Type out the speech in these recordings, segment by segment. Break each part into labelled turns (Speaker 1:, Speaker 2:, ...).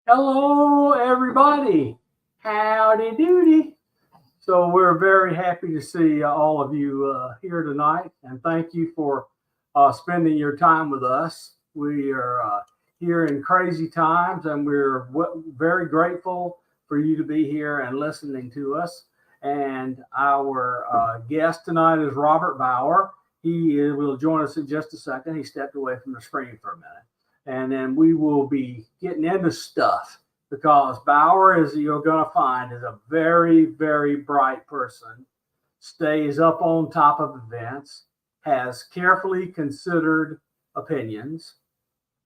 Speaker 1: Hello, everybody. Howdy doody. So, we're very happy to see all of you here tonight, and thank you for spending your time with us. We are here in crazy times, and we're very grateful for you to be here and listening to us. And our guest tonight is Robert Bauer. He will join us in just a second. He stepped away from the screen for a minute, and then we will be getting into stuff because Bauer, as you're going to find, is a very, very bright person, stays up on top of events, has carefully considered opinions,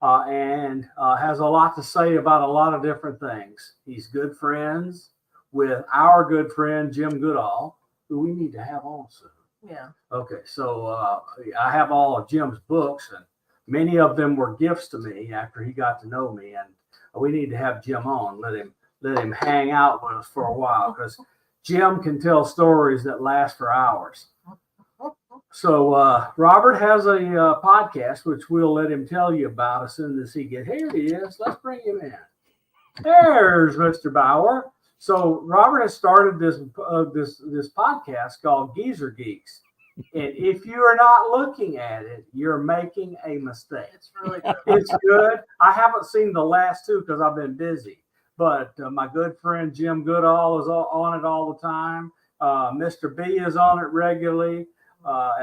Speaker 1: and has a lot to say about a lot of different things. He's good friends with our good friend Jim Goodall, who we need to have on soon.
Speaker 2: Yeah.
Speaker 1: Okay, so I have all of Jim's books, and many of them were gifts to me after he got to know me, and we need to have Jim on. Let him hang out with us for a while because Jim can tell stories that last for hours. So Robert has a podcast which we'll let him tell you about as soon as he gets here. He is. Let's bring him in. There's Mr. Bauer. So Robert has started this podcast called Geeks. And if you are not looking at it, you're making a mistake.
Speaker 2: It's really good.
Speaker 1: It's good. I haven't seen the last two because I've been busy. But my good friend Jim Goodall is on it all the time. Mr. B is on it regularly,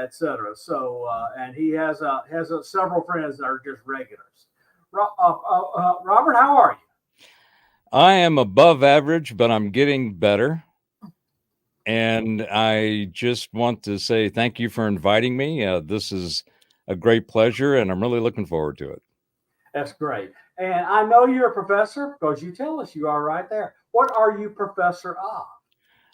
Speaker 1: etc. So, and he has several friends that are just regulars. Robert, how are you?
Speaker 3: I am above average, but I'm getting better. And I just want to say thank you for inviting me. This is a great pleasure, and I'm really looking forward to it.
Speaker 1: That's great. And I know you're a professor because you tell us you are right there. What are you professor of?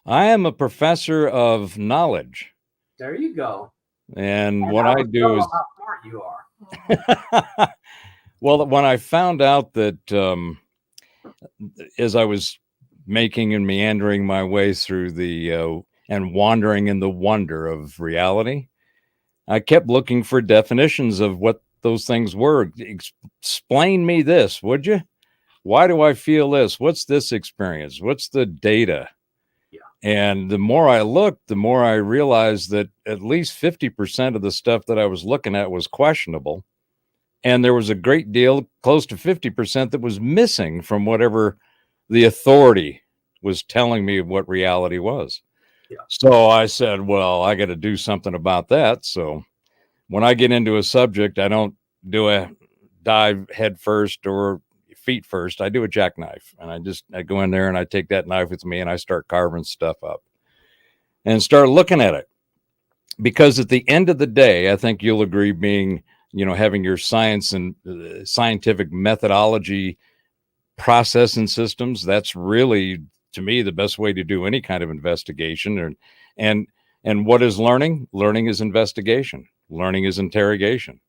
Speaker 3: I am a professor of knowledge.
Speaker 1: There you go.
Speaker 3: And what I do is
Speaker 1: how smart you are.
Speaker 3: well, when I found out that as I was making and meandering my way through the and wandering in the wonder of reality, I kept looking for definitions of what those things were. Explain me this, would you? Why do I feel this? What's this experience? What's the data?
Speaker 1: Yeah.
Speaker 3: And the more I looked, the more I realized that at least 50% of the stuff that I was looking at was questionable. And there was a great deal, close to 50%, that was missing from whatever the authority was telling me what reality was.
Speaker 1: Yeah.
Speaker 3: So I said, well, I got to do something about that. So when I get into a subject, I don't do a dive head first or feet first. I do a jackknife, and I go in there and I take that knife with me and I start carving stuff up and start looking at it. Because at the end of the day, I think you'll agree, being, having your science and scientific methodology process and systems, that's really, to me, the best way to do any kind of investigation. And what is learning? Learning is investigation. Learning is interrogation.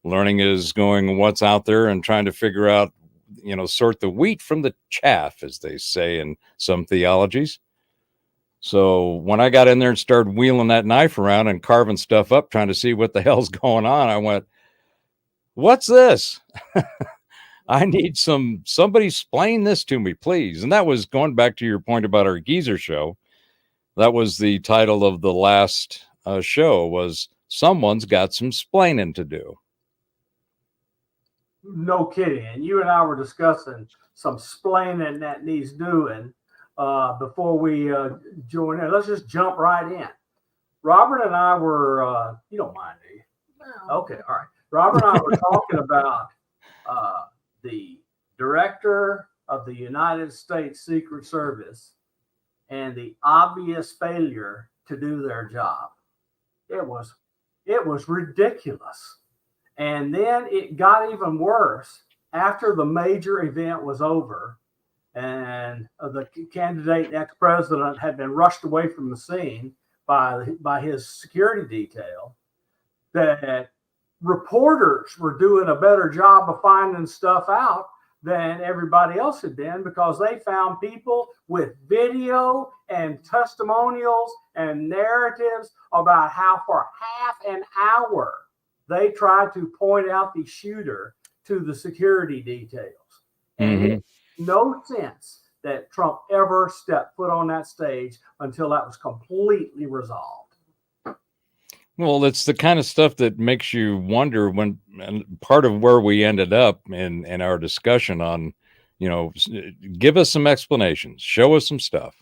Speaker 3: Learning is going what's out there and trying to figure out, sort the wheat from the chaff, as they say in some theologies. So when I got in there and started wheeling that knife around and carving stuff up, trying to see what the hell's going on, I went, what's this? I need somebody explain this to me, please. And that was going back to your point about our geezer show. That was the title of the last show, was Someone's Got Some Splaining to Do.
Speaker 1: No kidding. And you and I were discussing some splaining that needs doing before we join in. Let's just jump right in. Robert and I were, you don't mind, do you?
Speaker 2: No.
Speaker 1: Okay, all right. Robert and I were talking about the director of the United States Secret Service and the obvious failure to do their job. It was ridiculous. And then it got even worse after the major event was over and the candidate ex-president had been rushed away from the scene by his security detail, that reporters were doing a better job of finding stuff out than everybody else had been, because they found people with video and testimonials and narratives about how for half an hour they tried to point out the shooter to the security details. And no sense that Trump ever stepped foot on that stage until that was completely resolved.
Speaker 3: Well, it's the kind of stuff that makes you wonder when, and part of where we ended up in our discussion on, give us some explanations, show us some stuff.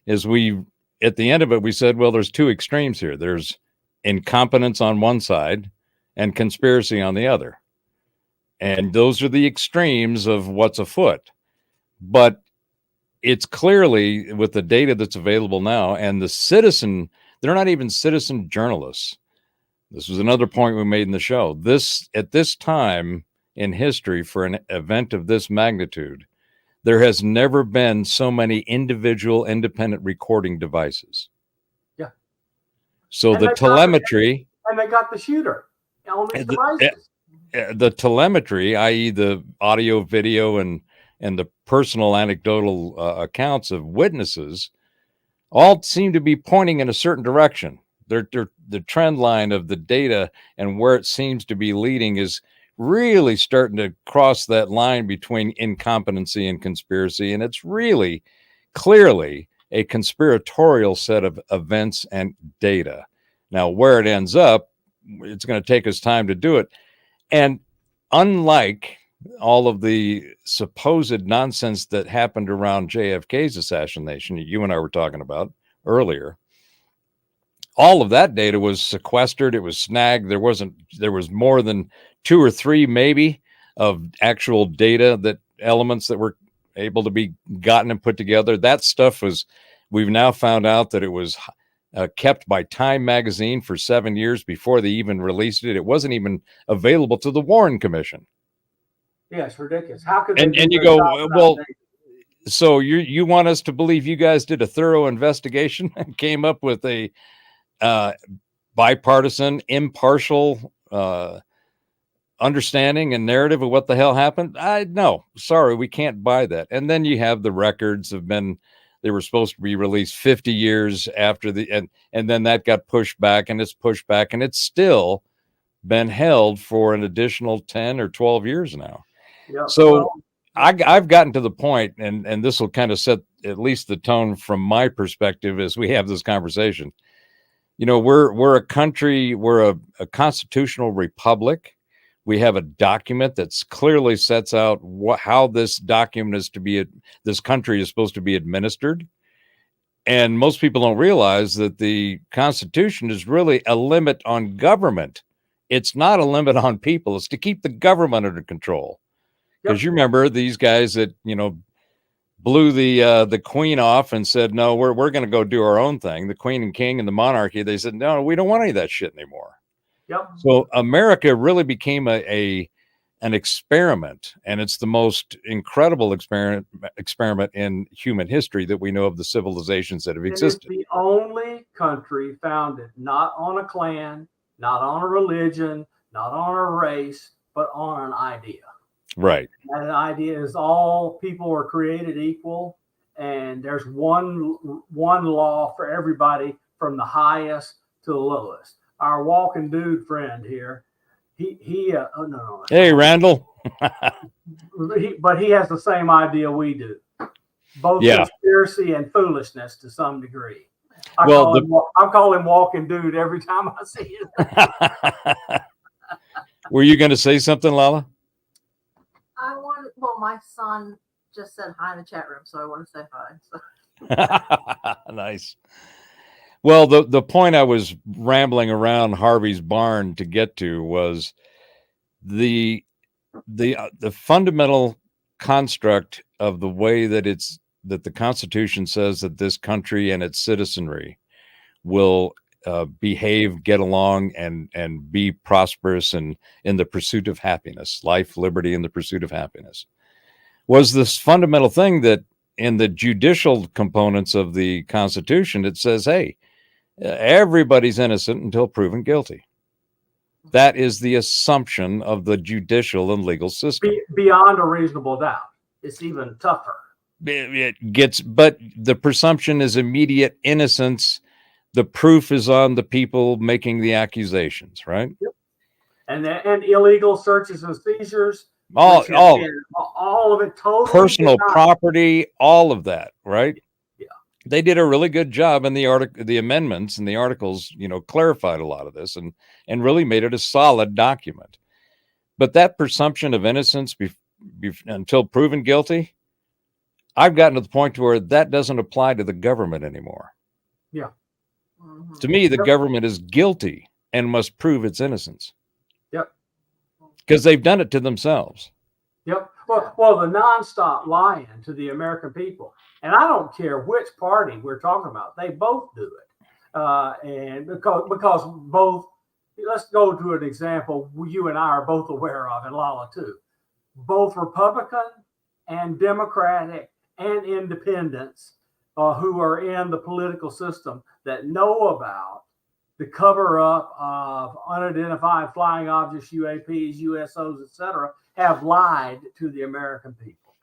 Speaker 3: Is we, at the end of it, we said, well, there's two extremes here. There's incompetence on one side and conspiracy on the other. And those are the extremes of what's afoot. But it's clearly, with the data that's available now, and the citizen, they're not even citizen journalists. This was another point we made in the show. This, at this time in history, for an event of this magnitude, there has never been so many individual independent recording devices.
Speaker 1: Yeah.
Speaker 3: So and the telemetry.
Speaker 1: And they got the shooter on these devices.
Speaker 3: The telemetry, i.e. the audio, video, and the personal anecdotal accounts of witnesses, all seem to be pointing in a certain direction. The trend line of the data and where it seems to be leading is really starting to cross that line between incompetency and conspiracy. And it's really clearly a conspiratorial set of events and data. Now, where it ends up, it's going to take us time to do it. And unlike all of the supposed nonsense that happened around JFK's assassination that you and I were talking about earlier, all of that data was sequestered. It was snagged. There was more than 2 or 3 maybe of actual data, that elements that were able to be gotten and put together. That stuff we've now found out that it was kept by Time magazine for 7 years before they even released it. It wasn't even available to the Warren Commission.
Speaker 1: Yeah, it's ridiculous. How could they?
Speaker 3: And you go, well, so you want us to believe you guys did a thorough investigation and came up with a bipartisan, impartial understanding and narrative of what the hell happened? No, sorry, we can't buy that. And then you have the records they were supposed to be released 50 years after and then that got pushed back, and it's pushed back, and it's still been held for an additional 10 or 12 years now. Yeah, so I've gotten to the point, and this will kind of set at least the tone from my perspective as we have this conversation. We're a country, we're a constitutional republic. We have a document that's clearly sets out how this document is to be, this country is supposed to be administered. And most people don't realize that the Constitution is really a limit on government. It's not a limit on people. It's to keep the government under control. Because you remember these guys that, blew the queen off and said, no, we're going to go do our own thing. The queen and king and the monarchy, they said, no, we don't want any of that shit anymore. Yep. So America really became an experiment, and it's the most incredible experiment in human history that we know of, the civilizations that have existed.
Speaker 1: It's the only country founded not on a clan, not on a religion, not on a race, but on an idea.
Speaker 3: Right.
Speaker 1: And an idea is all people are created equal, and there's one law for everybody, from the highest to the lowest. Our walking dude friend here,
Speaker 3: Hey, Randall.
Speaker 1: But he has the same idea we do, both conspiracy and foolishness to some degree. I call him walking dude every time I see him.
Speaker 3: Were you going to say something, Lala?
Speaker 2: My son just said hi in the chat room, so I want to say hi. So.
Speaker 3: Nice. Well, the point I was rambling around Harvey's barn to get to was the fundamental construct of the way that the Constitution says that this country and its citizenry will behave, get along, and be prosperous and in the pursuit of happiness, life, liberty, and the pursuit of happiness, was this fundamental thing that in the judicial components of the Constitution, it says, hey, everybody's innocent until proven guilty. That is the assumption of the judicial and legal system.
Speaker 1: Beyond a reasonable doubt. It's even tougher.
Speaker 3: But the presumption is immediate innocence. The proof is on the people making the accusations, right?
Speaker 1: Yep. And illegal searches and seizures,
Speaker 3: all
Speaker 1: which
Speaker 3: all
Speaker 1: again, all of it totally
Speaker 3: personal
Speaker 1: denied.
Speaker 3: property, all of that, right?
Speaker 1: Yeah.
Speaker 3: They did a really good job in the article, the amendments and the articles, clarified a lot of this and really made it a solid document. But that presumption of innocence until proven guilty, I've gotten to the point to where that doesn't apply to the government anymore.
Speaker 1: Yeah.
Speaker 2: Mhm.
Speaker 3: To me, the
Speaker 1: Yep.
Speaker 3: government is guilty and must prove its innocence
Speaker 1: Yep.
Speaker 3: because they've done it to themselves.
Speaker 1: Yep. Well, the nonstop lying to the American people, and I don't care which party we're talking about, they both do it. And because both, let's go to an example you and I are both aware of, and Lala too. Both Republican and Democratic and independents who are in the political system that know about the cover up of unidentified flying objects, UAPs, USOs, etc., have lied to the American people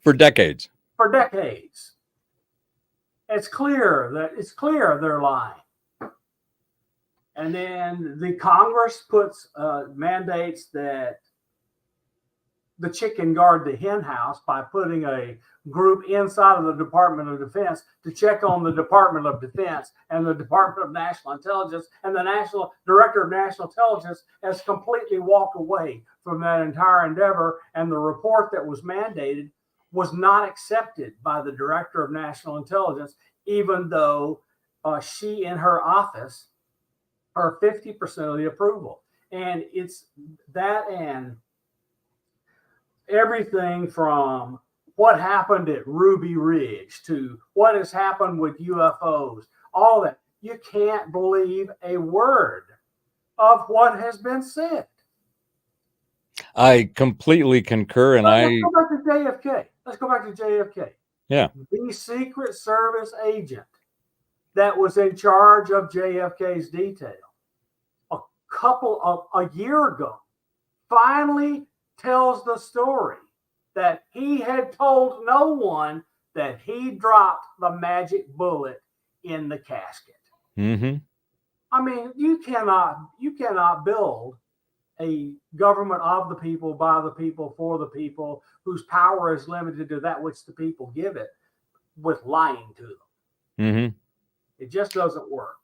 Speaker 3: For decades.
Speaker 1: for decades. It's clear they're lying. And then the Congress puts mandates that the chicken guard the hen house by putting a group inside of the Department of Defense to check on the Department of Defense and the Department of National Intelligence, and the National Director of National Intelligence has completely walked away from that entire endeavor, and the report that was mandated was not accepted by the Director of National Intelligence, even though she in her office are 50% of the approval. And it's that, and everything from what happened at Ruby Ridge to what has happened with UFOs, all that. You can't believe a word of what has been said.
Speaker 3: I completely concur. And
Speaker 1: Let's go back to JFK. Let's go back to JFK.
Speaker 3: Yeah.
Speaker 1: The Secret Service agent that was in charge of JFK's detail a year ago finally tells the story that he had told no one that he dropped the magic bullet in the casket.
Speaker 3: Mm-hmm.
Speaker 1: I mean, you cannot build a government of the people, by the people, for the people, whose power is limited to that which the people give it, with lying to them.
Speaker 3: Mm-hmm.
Speaker 1: It just doesn't work.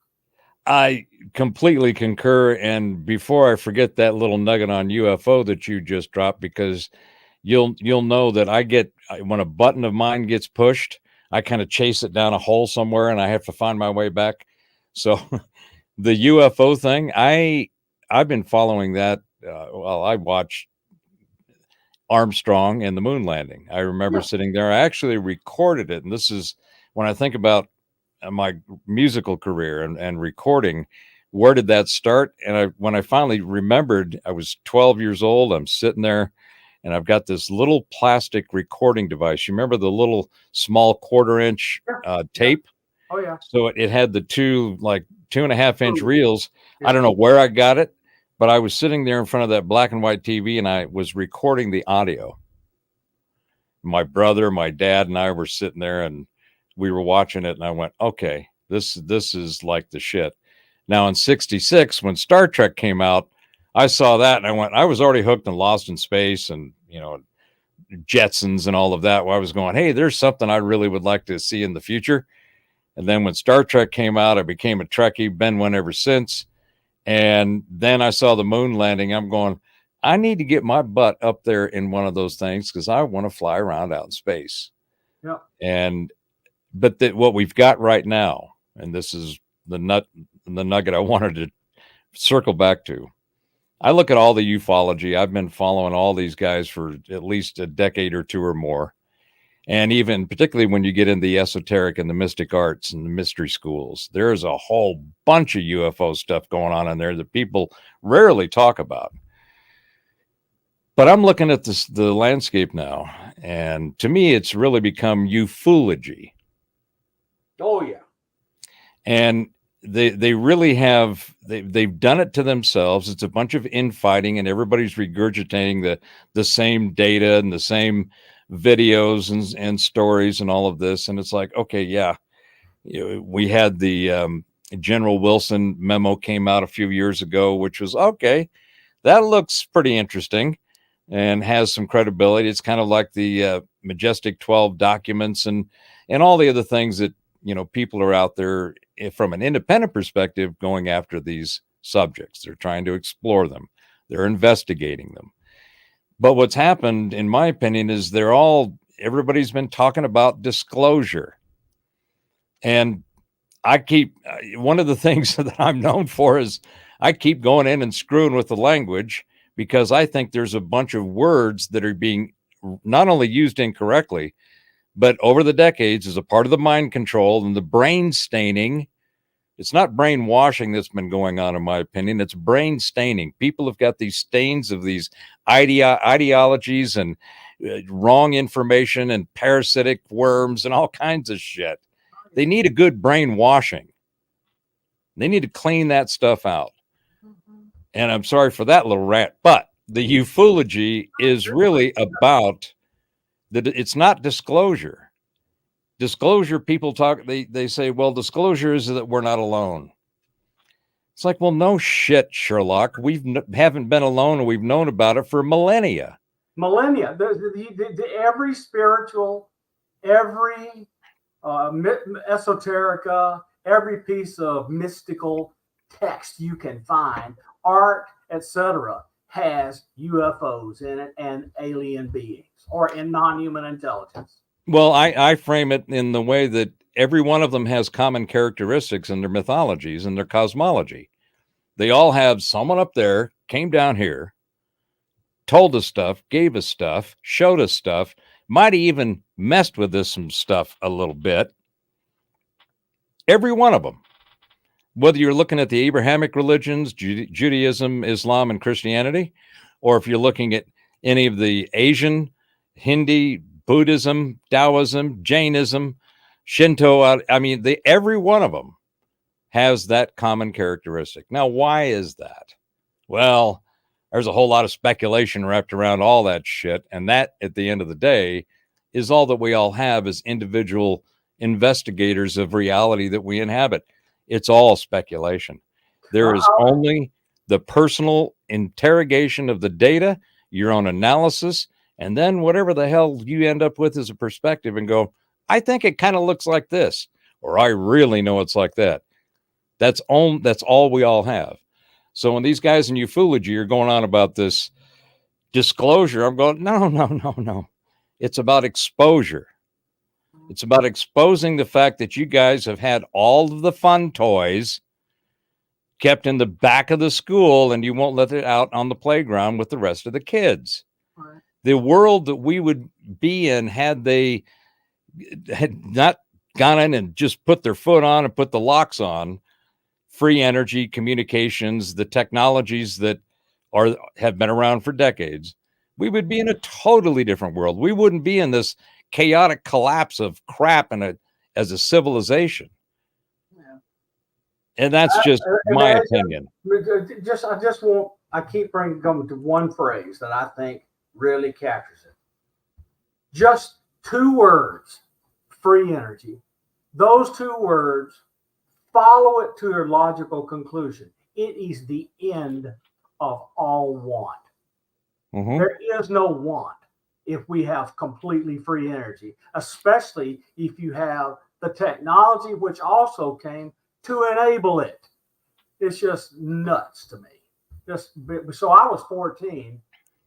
Speaker 3: I completely concur. And before I forget that little nugget on UFO that you just dropped, because you'll know that when a button of mine gets pushed, I kind of chase it down a hole somewhere and I have to find my way back. So the UFO thing, I've been following that. I watched Armstrong and the moon landing. I remember sitting there. I actually recorded it. And this is when I think about my musical career and recording, where did that start? And when I finally remembered, I was 12 years old. I'm sitting there and I've got this little plastic recording device. You remember the little small 1/4-inch tape?
Speaker 1: Oh yeah.
Speaker 3: So it had the 2.5-inch reels.
Speaker 1: Yeah.
Speaker 3: I don't know where I got it, but I was sitting there in front of that black and white TV and I was recording the audio. My brother, my dad, and I were sitting there and we were watching it, and I went, okay, this is like the shit. Now in '66, when Star Trek came out, I saw that and I went, I was already hooked and Lost in Space and Jetsons and all of that, where I was going, hey, there's something I really would like to see in the future. And then when Star Trek came out, I became a Trekkie, been one ever since. And then I saw the moon landing. I'm going, I need to get my butt up there in one of those things because I want to fly around out in space.
Speaker 1: Yeah.
Speaker 3: But what we've got right now, and this is the nugget I wanted to circle back to. I look at all the ufology. I've been following all these guys for at least a decade or two or more. And even particularly when you get into the esoteric and the mystic arts and the mystery schools, there's a whole bunch of UFO stuff going on in there that people rarely talk about. But I'm looking at the landscape now, and to me, it's really become ufology.
Speaker 1: Oh yeah.
Speaker 3: And they really have, they've done it to themselves. It's a bunch of infighting and everybody's regurgitating the same data and the same videos and stories and all of this. And it's like, okay, yeah, we had the General Wilson memo came out a few years ago, which was, okay, that looks pretty interesting. and has some credibility. It's kind of like the Majestic 12 documents and all the other things that, people are out there from an independent perspective going after these subjects. They're trying to explore them. They're investigating them. But what's happened, in my opinion, is everybody's been talking about disclosure. And one of the things that I'm known for is I keep going in and screwing with the language, because I think there's a bunch of words that are being not only used incorrectly, but over the decades as a part of the mind control and the brain staining. It's not brainwashing that's been going on, in my opinion. It's brain staining. People have got these stains of these ideologies and wrong information and parasitic worms and all kinds of shit. They need a good brainwashing. They need to clean that stuff out. And I'm sorry for that little rant, but the ufology is really about that. It's not disclosure. Disclosure, people talk, they say, well, disclosure is that we're not alone. It's like, well, no shit, Sherlock. Haven't been alone, and we've known about it for millennia.
Speaker 1: Every spiritual, every esoterica, every piece of mystical text you can find, art, etc., has UFOs in it and alien beings or in non-human intelligence.
Speaker 3: Well, I frame it in the way that every one of them has common characteristics in their mythologies and their cosmology. They all have someone up there came down here, told us stuff, gave us stuff, showed us stuff, might have even messed with us some stuff a little bit. Every one of them. Whether you're looking at the Abrahamic religions, Judaism, Islam, and Christianity, or if you're looking at any of the Asian, Hindi, Buddhism, Taoism, Jainism, Shinto, every one of them has that common characteristic. Now, why is that? Well, there's a whole lot of speculation wrapped around all that shit. And that, at the end of the day, is all that we all have as individual investigators of reality that we inhabit. It's all speculation. There is only the personal interrogation of the data, your own analysis, and then whatever the hell you end up with as a perspective and go, I think it kind of looks like this, or I really know it's like that. That's all we all have. So when these guys in ufology are going on about this disclosure, I'm going, no. It's about exposure. It's about exposing the fact that you guys have had all of the fun toys kept in the back of the school and you won't let it out on the playground with the rest of the kids.
Speaker 2: Right.
Speaker 3: The world that we would be in had they had not gone in and just put their foot on and put the locks on, free energy, communications, the technologies that have been around for decades, we would be in a totally different world. We wouldn't be in this chaotic collapse of crap as a civilization.
Speaker 2: Yeah.
Speaker 3: And that's just my opinion.
Speaker 1: I keep coming to one phrase that I think really captures it. Just 2 words, free energy. Those 2 words, follow it to your logical conclusion. It is the end of all want.
Speaker 3: Mm-hmm.
Speaker 1: There is no want if we have completely free energy, especially if you have the technology which also came to enable it. It's just nuts to me. So I was 14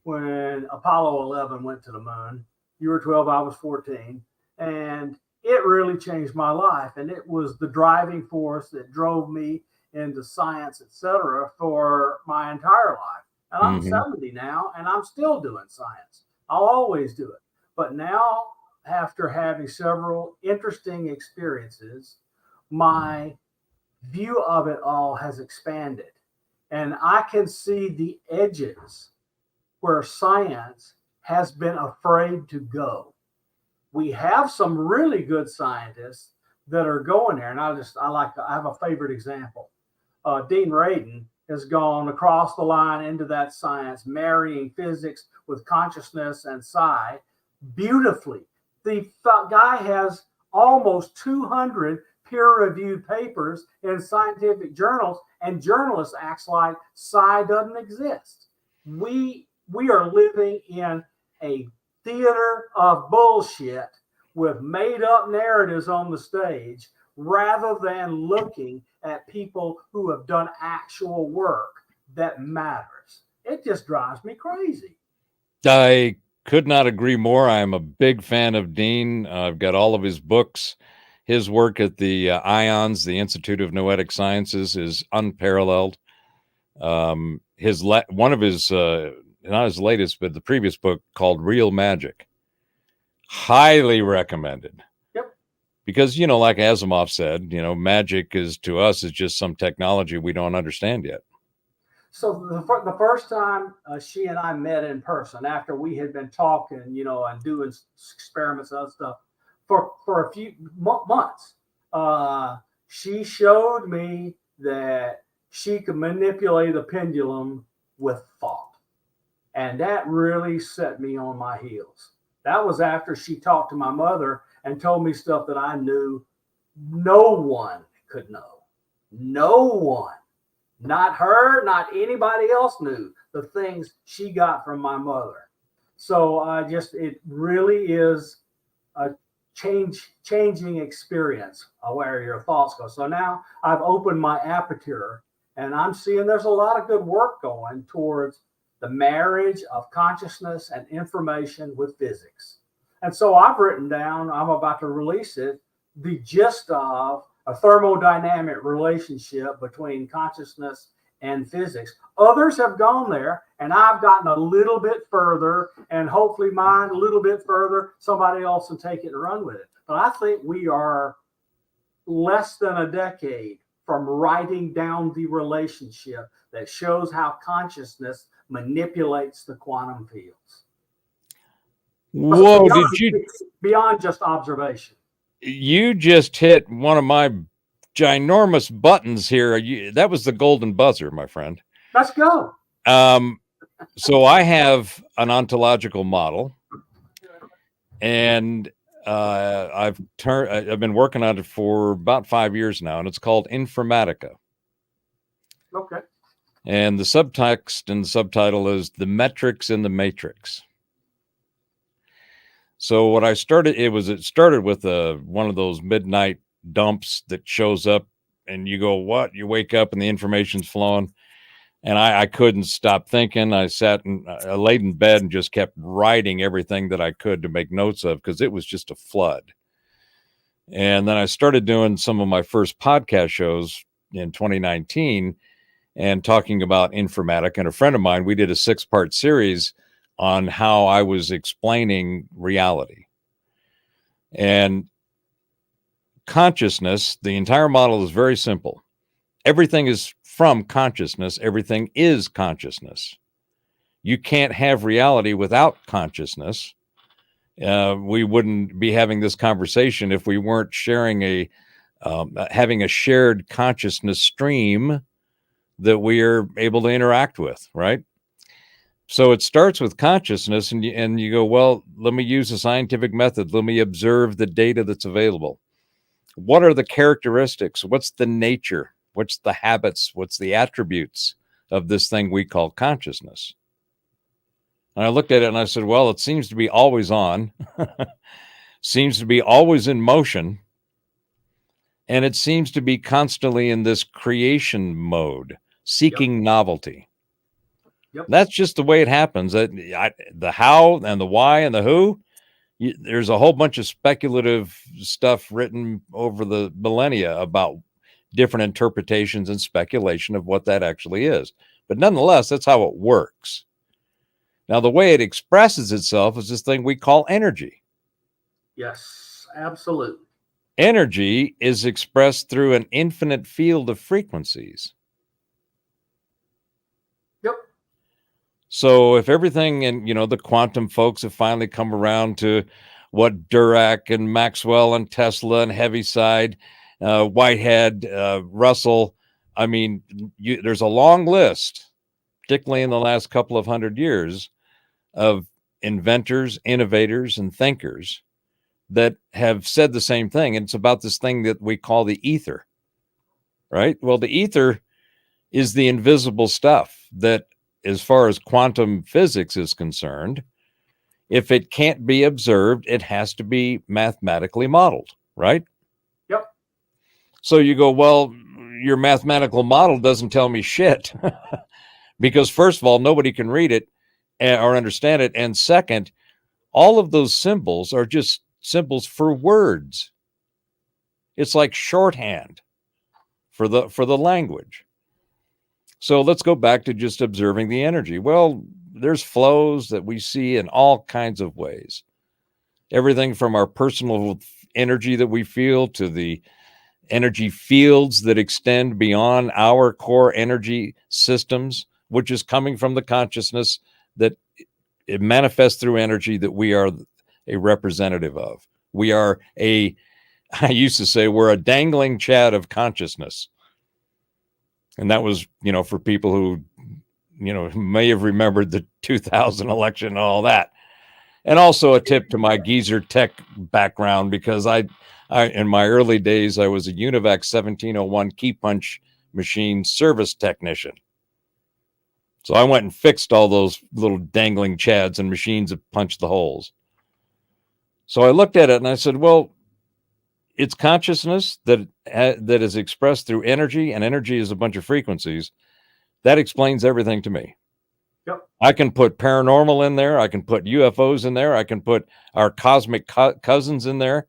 Speaker 1: when Apollo 11 went to the moon. You were 12, I was 14. And it really changed my life. And it was the driving force that drove me into science, etc., for my entire life. And I'm 70 now, and I'm still doing science. I'll always do it. But now, after having several interesting experiences, my view of it all has expanded. And I can see the edges where science has been afraid to go. We have some really good scientists that are going there. And I have a favorite example. Dean Radin has gone across the line into that science, marrying physics with consciousness and psi beautifully. The guy has almost 200 peer-reviewed papers in scientific journals, and journalists acts like psi doesn't exist. We we are living in a theater of bullshit with made up narratives on the stage rather than looking at people who have done actual work that matters. It just drives me crazy.
Speaker 3: I could not agree more. I'm a big fan of Dean. I've got all of his books. His work at the IONS, the Institute of Noetic Sciences, is unparalleled. One of his, not his latest, but the previous book called Real Magic, highly recommended.
Speaker 1: Yep.
Speaker 3: Because, you know, like Asimov said, you know, magic is to us is just some technology we don't understand yet.
Speaker 1: So the first time she and I met in person, after we had been talking, you know, and doing experiments and other stuff for a few months, she showed me that she could manipulate a pendulum with thought. And that really set me on my heels. That was after she talked to my mother and told me stuff that I knew no one could know. No one. Not her, not anybody else knew the things she got from my mother. So it really is a changing experience where your thoughts go. So now I've opened my aperture and I'm seeing there's a lot of good work going towards the marriage of consciousness and information with physics. And so I've written down, I'm about to release it, the gist of a thermodynamic relationship between consciousness and physics. Others have gone there, and I've gotten a little bit further, and hopefully mine a little bit further. Somebody else can take it and run with it. But I think we are less than a decade from writing down the relationship that shows how consciousness manipulates the quantum fields.
Speaker 3: Whoa,
Speaker 1: beyond just observation.
Speaker 3: You just hit one of my ginormous buttons here. That was the golden buzzer, my friend.
Speaker 1: Let's go.
Speaker 3: So I have an ontological model, and I've been working on it for about 5 years now, and it's called Informatica.
Speaker 1: Okay.
Speaker 3: And the subtext and subtitle is The Metrics in the Matrix. So what it started with one of those midnight dumps that shows up and you go, what? You wake up and the information's flowing. And I couldn't stop thinking. I laid in bed and just kept writing everything that I could to make notes of, because it was just a flood. And then I started doing some of my first podcast shows in 2019 and talking about informatica. And a friend of mine, we did a 6-part series on how I was explaining reality. And consciousness, the entire model is very simple. Everything is from consciousness. Everything is consciousness. You can't have reality without consciousness. We wouldn't be having this conversation if we weren't having a shared consciousness stream that we are able to interact with, right? So it starts with consciousness, and you go, well, let me use a scientific method. Let me observe the data that's available. What are the characteristics? What's the nature? What's the habits? What's the attributes of this thing we call consciousness? And I looked at it and I said, well, it seems to be always on, seems to be always in motion, and it seems to be constantly in this creation mode, seeking novelty.
Speaker 1: Yep.
Speaker 3: That's just the way it happens. The how and the why and the who, there's a whole bunch of speculative stuff written over the millennia about different interpretations and speculation of what that actually is. But nonetheless, that's how it works. Now, the way it expresses itself is this thing we call energy.
Speaker 1: Yes, absolutely.
Speaker 3: Energy is expressed through an infinite field of frequencies.
Speaker 1: Yep.
Speaker 3: So if everything, and the quantum folks have finally come around to what Dirac and Maxwell and Tesla and Heaviside, Whitehead, Russell, I mean, there's a long list, particularly in the last couple of 100 years, of inventors, innovators, and thinkers that have said the same thing. And it's about this thing that we call the ether, right? Well, the ether is the invisible stuff that as far as quantum physics is concerned, if it can't be observed, it has to be mathematically modeled, right?
Speaker 1: Yep.
Speaker 3: So you go, well, your mathematical model doesn't tell me shit. Because first of all, nobody can read it or understand it. And second, all of those symbols are just symbols for words. It's like shorthand for the language. So let's go back to just observing the energy. Well, there's flows that we see in all kinds of ways. Everything from our personal energy that we feel to the energy fields that extend beyond our core energy systems, which is coming from the consciousness that it manifests through energy that we are a representative of. We are I used to say, we're a dangling Chad of consciousness. And that was, for people who, may have remembered the 2000 election and all that. And also a tip to my geezer tech background, because I in my early days, I was a UNIVAC 1701 key punch machine service technician. So I went and fixed all those little dangling Chads and machines that punched the holes. So I looked at it and I said, well, it's consciousness that is expressed through energy, and energy is a bunch of frequencies. That explains everything to me.
Speaker 1: Yep.
Speaker 3: I can put paranormal in there. I can put UFOs in there. I can put our cosmic cousins in there.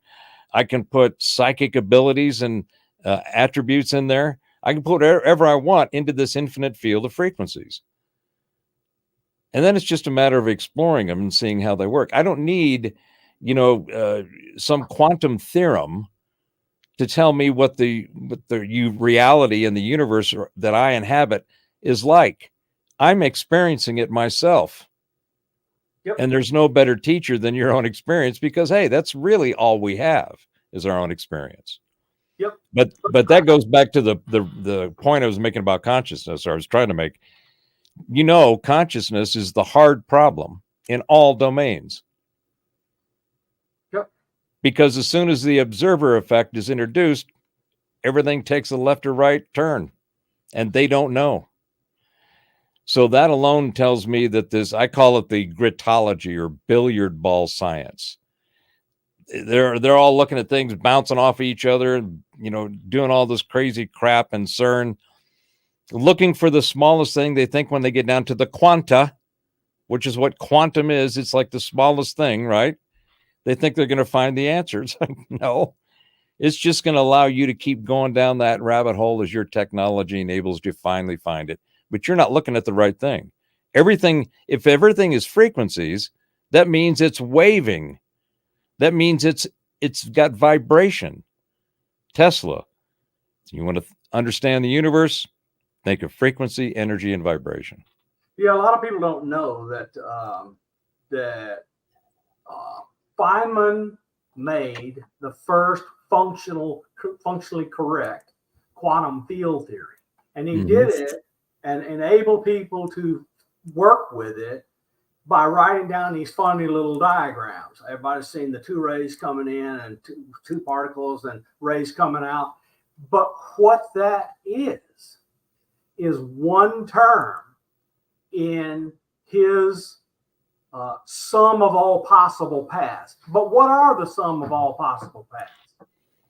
Speaker 3: I can put psychic abilities and attributes in there. I can put whatever I want into this infinite field of frequencies. And then it's just a matter of exploring them and seeing how they work. I don't need, some quantum theorem to tell me what the reality in the universe that I inhabit is like. I'm experiencing it myself.
Speaker 1: Yep.
Speaker 3: And there's no better teacher than your own experience, because, hey, that's really all we have is our own experience.
Speaker 1: Yep.
Speaker 3: But that goes back to the point I was making about consciousness, or I was trying to make. Consciousness is the hard problem in all domains.
Speaker 1: Yep.
Speaker 3: Because as soon as the observer effect is introduced, everything takes a left or right turn, and they don't know. So that alone tells me that I call it the gritology, or billiard ball science. They're all looking at things bouncing off each other, and doing all this crazy crap in CERN, looking for the smallest thing. They think when they get down to the quanta, which is what quantum is, it's like the smallest thing, right? They think they're going to find the answers. No, it's just going to allow you to keep going down that rabbit hole as your technology enables you to finally find it. But you're not looking at the right thing. If everything is frequencies, that means it's waving. That means it's got vibration. Tesla. You want to understand the universe? Think of frequency, energy, and vibration.
Speaker 1: Yeah, a lot of people don't know that Feynman made the first functionally correct quantum field theory, and he did it and enable people to work with it by writing down these funny little diagrams. Everybody's seen the two rays coming in and two particles and rays coming out. But what that is one term in his sum of all possible paths. But what are the sum of all possible paths?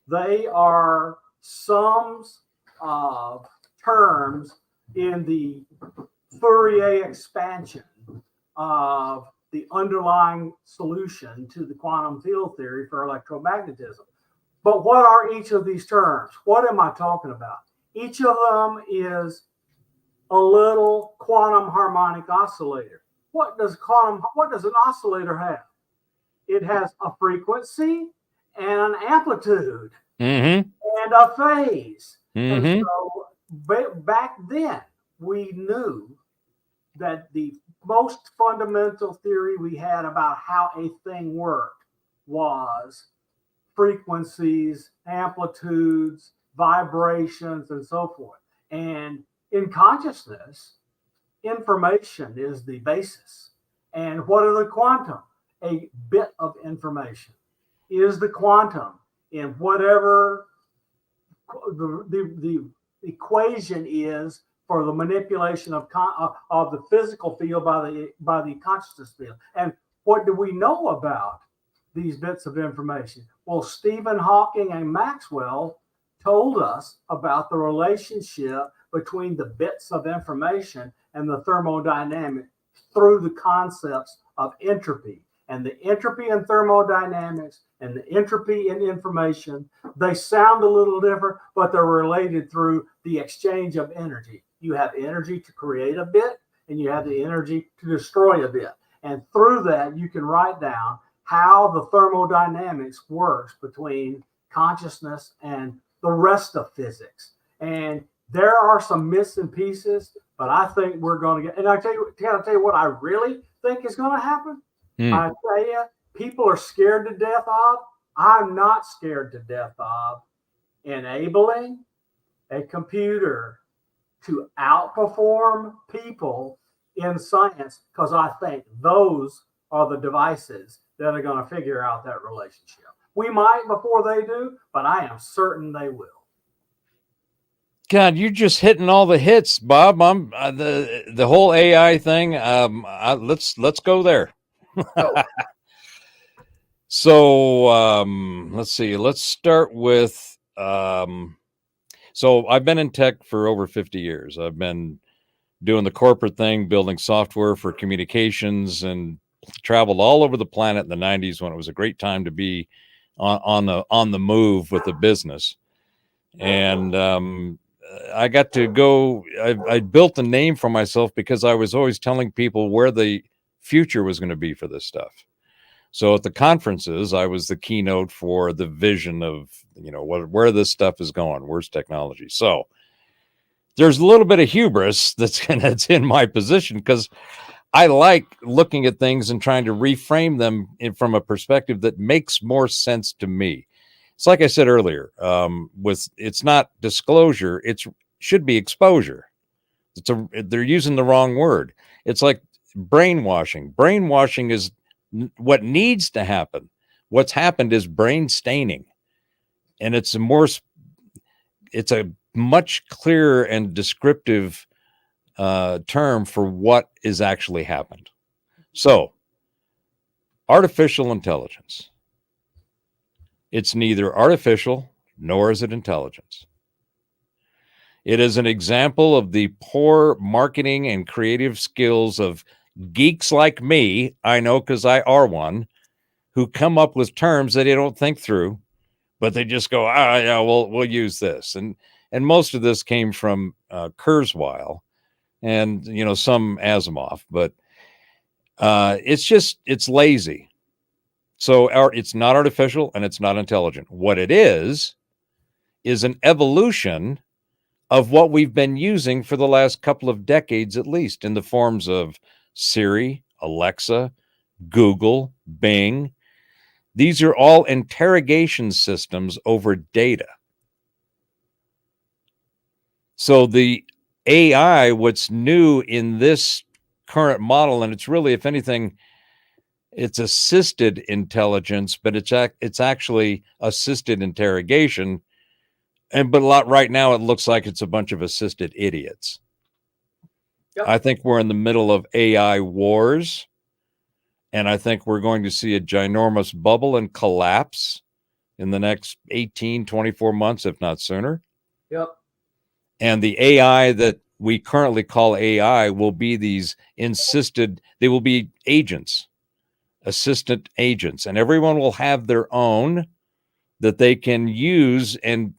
Speaker 1: They are sums of terms in the Fourier expansion of the underlying solution to the quantum field theory for electromagnetism. But what are each of these terms? What am I talking about? Each of them is a little quantum harmonic oscillator. What does an oscillator have? It has a frequency and an amplitude and a phase. And so back then, we knew that the most fundamental theory we had about how a thing worked was frequencies, amplitudes, vibrations, and so forth. And in consciousness, information is the basis. And what are the quantum? A bit of information is the quantum in whatever the equation is for the manipulation of the physical field by the consciousness field. And what do we know about these bits of information? Well, Stephen Hawking and Maxwell told us about the relationship between the bits of information and the thermodynamics through the concepts of entropy. And the entropy in thermodynamics and the entropy in information, they sound a little different, but they're related through the exchange of energy. You have energy to create a bit, and you have the energy to destroy a bit. And through that, you can write down how the thermodynamics works between consciousness and the rest of physics. And there are some missing pieces, but I think we're going to get, and can I tell you what I really think is going to happen? I tell you, people are scared to death of. I'm not scared to death of enabling a computer to outperform people in science, because I think those are the devices that are going to figure out that relationship. We might before they do, but I am certain they will.
Speaker 3: God, you're just hitting all the hits, Bob. I'm the whole AI thing. Let's go there. So let's see. Let's start with. So I've been in tech for over 50 years. I've been doing the corporate thing, building software for communications, and traveled all over the planet in the 90s when it was a great time to be on the move with the business. And I got to go. I built a name for myself because I was always telling people where the future was going to be for this stuff. So at the conferences, I was the keynote for the vision of, where this stuff is going, where's technology. So there's a little bit of hubris that's in my position, because I like looking at things and trying to reframe them from a perspective that makes more sense to me. It's like I said earlier, it's not disclosure, it should be exposure. They're using the wrong word. It's like brainwashing. Brainwashing is what needs to happen. What's happened is brain staining, and it's a much clearer and descriptive term for what is actually happened. So, artificial intelligence. It's neither artificial nor is it intelligence. It is an example of the poor marketing and creative skills of geeks like me, I know because I are one, who come up with terms that they don't think through, but they just go, yeah, we'll use this. And most of this came from Kurzweil and, some Asimov, but it's lazy. So it's not artificial and it's not intelligent. What it is an evolution of what we've been using for the last couple of decades, at least, in the forms of Siri, Alexa, Google, Bing. These are all interrogation systems over data. So the AI, what's new in this current model, and it's really, if anything, it's assisted intelligence, but it's actually assisted interrogation. But right now it looks like it's a bunch of assisted idiots. Yep. I think we're in the middle of AI wars, and I think we're going to see a ginormous bubble and collapse in the next 18, 24 months, if not sooner.
Speaker 1: Yep.
Speaker 3: And the AI that we currently call AI will be they will be agents, assistant agents, and everyone will have their own that they can use and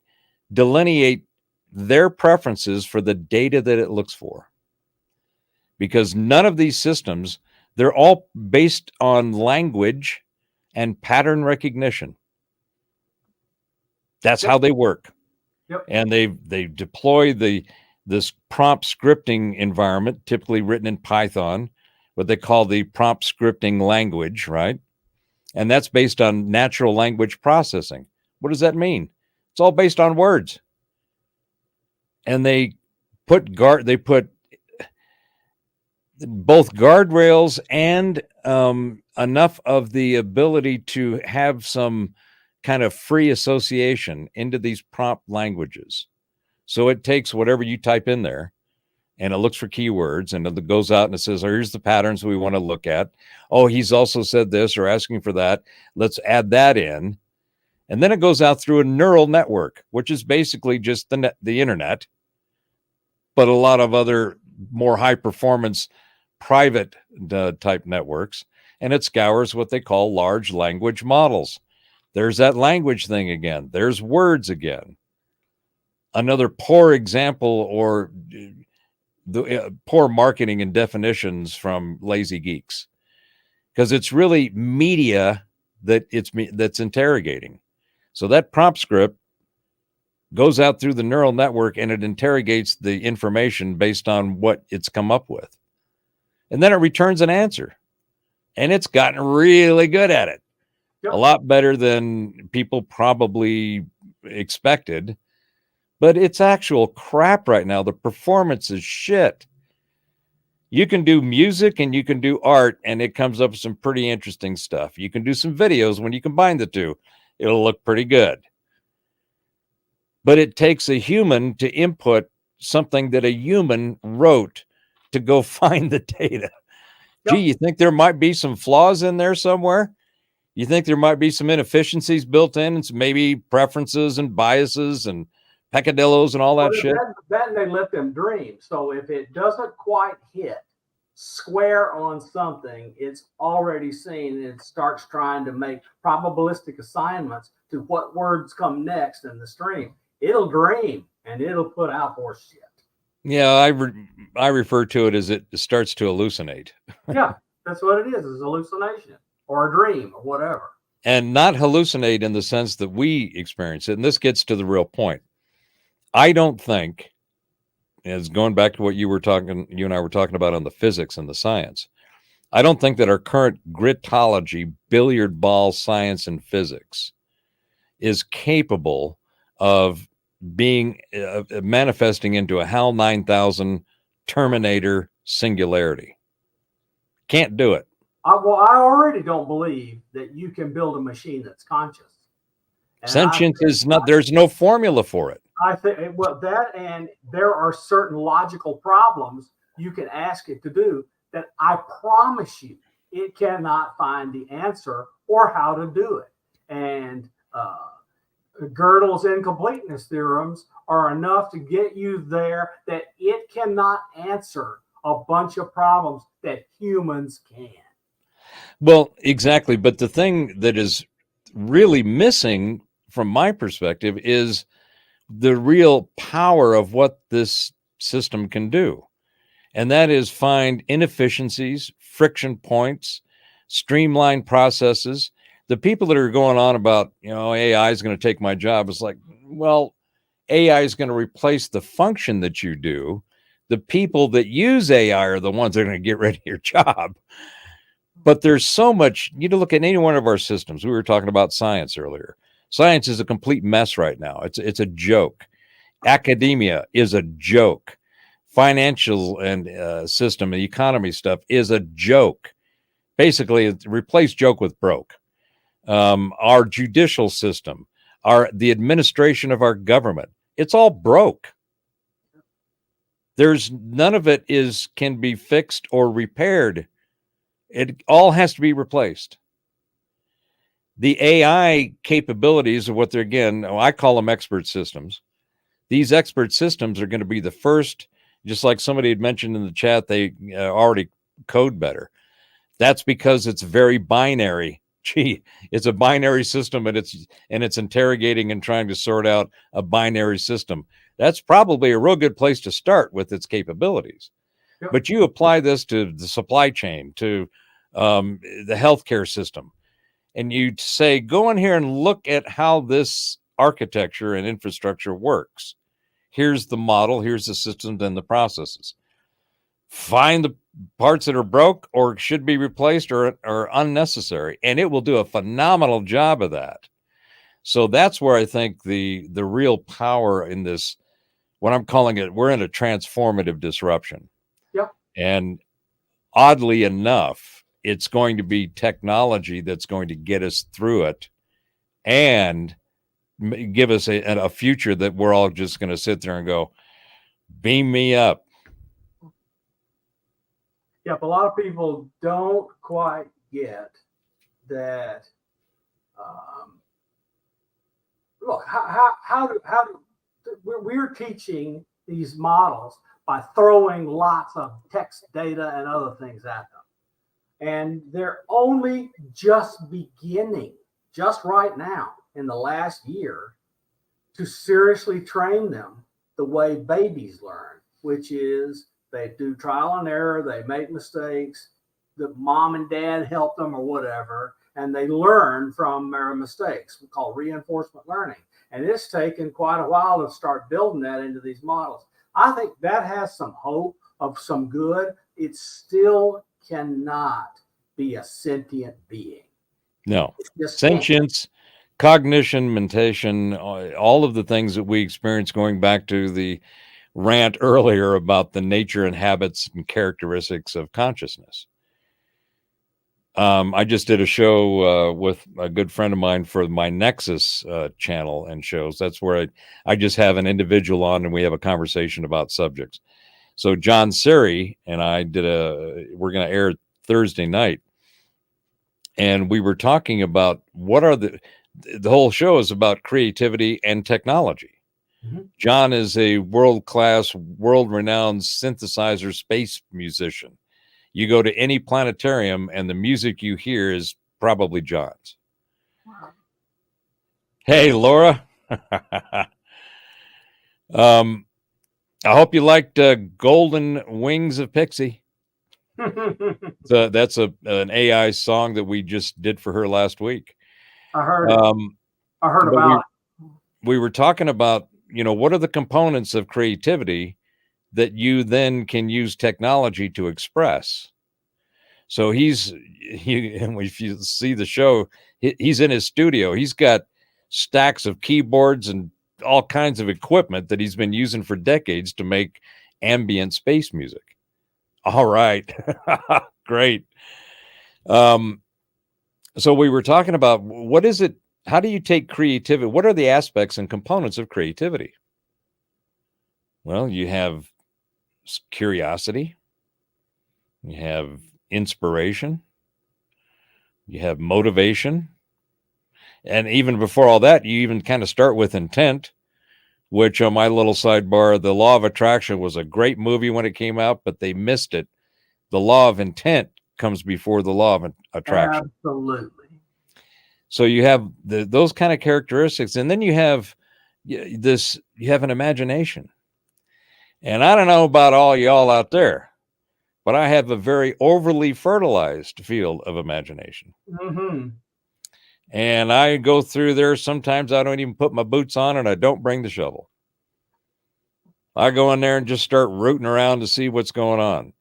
Speaker 3: delineate their preferences for the data that it looks for. Because none of these systems, they're all based on language and pattern recognition. That's how they work.
Speaker 1: Yep.
Speaker 3: And they deploy this prompt scripting environment, typically written in Python, what they call the prompt scripting language, right? And that's based on natural language processing. What does that mean? It's all based on words. And they put both guardrails and enough of the ability to have some kind of free association into these prompt languages. So it takes whatever you type in there, and it looks for keywords, and it goes out and it says, oh, here's the patterns we want to look at. Oh, he's also said this or asking for that. Let's add that in. And then it goes out through a neural network, which is basically just the internet, but a lot of other more high performance private type networks. And it scours what they call large language models. There's that language thing again. There's words again. Another poor example, or the poor marketing and definitions from lazy geeks, because it's really media that's interrogating. So that prompt script goes out through the neural network and it interrogates the information based on what it's come up with. And then it returns an answer. And it's gotten really good at it.
Speaker 1: Yep.
Speaker 3: A lot better than people probably expected. But it's actual crap right now. The performance is shit. You can do music and you can do art, and it comes up with some pretty interesting stuff. You can do some videos. When you combine the two, it'll look pretty good. But it takes a human to input something that a human wrote to go find the data.
Speaker 1: Yep.
Speaker 3: Gee, you think there might be some flaws in there somewhere? You think there might be some inefficiencies built in, and some maybe preferences and biases and peccadillos and all that shit?
Speaker 1: Then they let them dream. So if it doesn't quite hit square on something, it's already seen, and it starts trying to make probabilistic assignments to what words come next in the stream. It'll dream and it'll put out more shit.
Speaker 3: Yeah, I refer to it as it starts to hallucinate.
Speaker 1: Yeah, that's what it is hallucination or a dream or whatever.
Speaker 3: And not hallucinate in the sense that we experience it. And this gets to the real point. I don't think, as going back to what you and I were talking about on the physics and the science, I don't think that our current gritology, billiard ball science and physics is capable of being manifesting into a HAL 9000 Terminator singularity. Can't do it.
Speaker 1: I already don't believe that you can build a machine that's conscious. And
Speaker 3: Sentience is not, there's no formula for it.
Speaker 1: I think, well, that, and there are certain logical problems you can ask it to do that I promise you it cannot find the answer or how to do it. And Gödel's incompleteness theorems are enough to get you there that it cannot answer a bunch of problems that humans can.
Speaker 3: Well, exactly. But the thing that is really missing from my perspective is the real power of what this system can do. And that is find inefficiencies, friction points, streamline processes. The people that are going on about, AI is going to take my job, it's like, well, AI is going to replace the function that you do. The people that use AI are the ones that are going to get rid of your job. But there's so much, you look at any one of our systems. We were talking about science earlier. Science is a complete mess right now. It's a joke. Academia is a joke. Financial and system and economy stuff is a joke. Basically, replace joke with broke. Our judicial system, the administration of our government, it's all broke. There's none of it can be fixed or repaired. It all has to be replaced. The AI capabilities of what they're, again, I call them expert systems. These expert systems are going to be the first, just like somebody had mentioned in the chat, they already code better. That's because it's very binary. Gee, it's a binary system, and it's interrogating and trying to sort out a binary system. That's probably a real good place to start with its capabilities. Yep. But you apply this to the supply chain, to the healthcare system, and you say, go in here and look at how this architecture and infrastructure works. Here's the model, here's the systems and the processes. Find the parts that are broke or should be replaced or are unnecessary, and it will do a phenomenal job of that. So that's where I think the real power in this, what I'm calling it, we're in a transformative disruption.
Speaker 1: Yep.
Speaker 3: And oddly enough, it's going to be technology that's going to get us through it and give us a future that we're all just going to sit there and go, beam me up.
Speaker 1: Yep, a lot of people don't quite get that. Look, how do we're teaching these models by throwing lots of text data and other things at them, and they're only just beginning, just right now in the last year, to seriously train them the way babies learn, which is they do trial and error, they make mistakes, the mom and dad help them or whatever, and they learn from their mistakes. We call reinforcement learning. And it's taken quite a while to start building that into these models. I think that has some hope of some good. It still cannot be a sentient being.
Speaker 3: No.
Speaker 1: It just can't.
Speaker 3: Sentience, cognition, mentation, all of the things that we experience, going back to the rant earlier about the nature and habits and characteristics of consciousness. I just did a show with a good friend of mine for my Nexus channel and shows. That's where I just have an individual on and we have a conversation about subjects. So John Siri and I we're going to air Thursday night. And we were talking about what are the whole show is about creativity and technology.
Speaker 1: Mm-hmm.
Speaker 3: John is a world-class, world-renowned synthesizer space musician. You go to any planetarium and the music you hear is probably John's.
Speaker 2: Wow.
Speaker 3: Hey, Laura. I hope you liked Golden Wings of Pixie. So that's an AI song that we just did for her last week.
Speaker 1: I heard about it.
Speaker 3: We were talking about, what are the components of creativity that you then can use technology to express. So if you see the show, he's in his studio. He's got stacks of keyboards and all kinds of equipment that he's been using for decades to make ambient space music. All right. Great. So we were talking about what is it? How do you take creativity? What are the aspects and components of creativity? Well, you have curiosity. You have inspiration, you have motivation, and even before all that, you even kind of start with intent, which on my little sidebar, The Law of Attraction was a great movie when it came out, but they missed it. The law of intent comes before the law of attraction.
Speaker 1: Absolutely.
Speaker 3: So you have those kind of characteristics, and then you have an imagination. And I don't know about all y'all out there, but I have a very overly fertilized field of imagination.
Speaker 1: Mm-hmm.
Speaker 3: And I go through there. Sometimes I don't even put my boots on and I don't bring the shovel. I go in there and just start rooting around to see what's going on.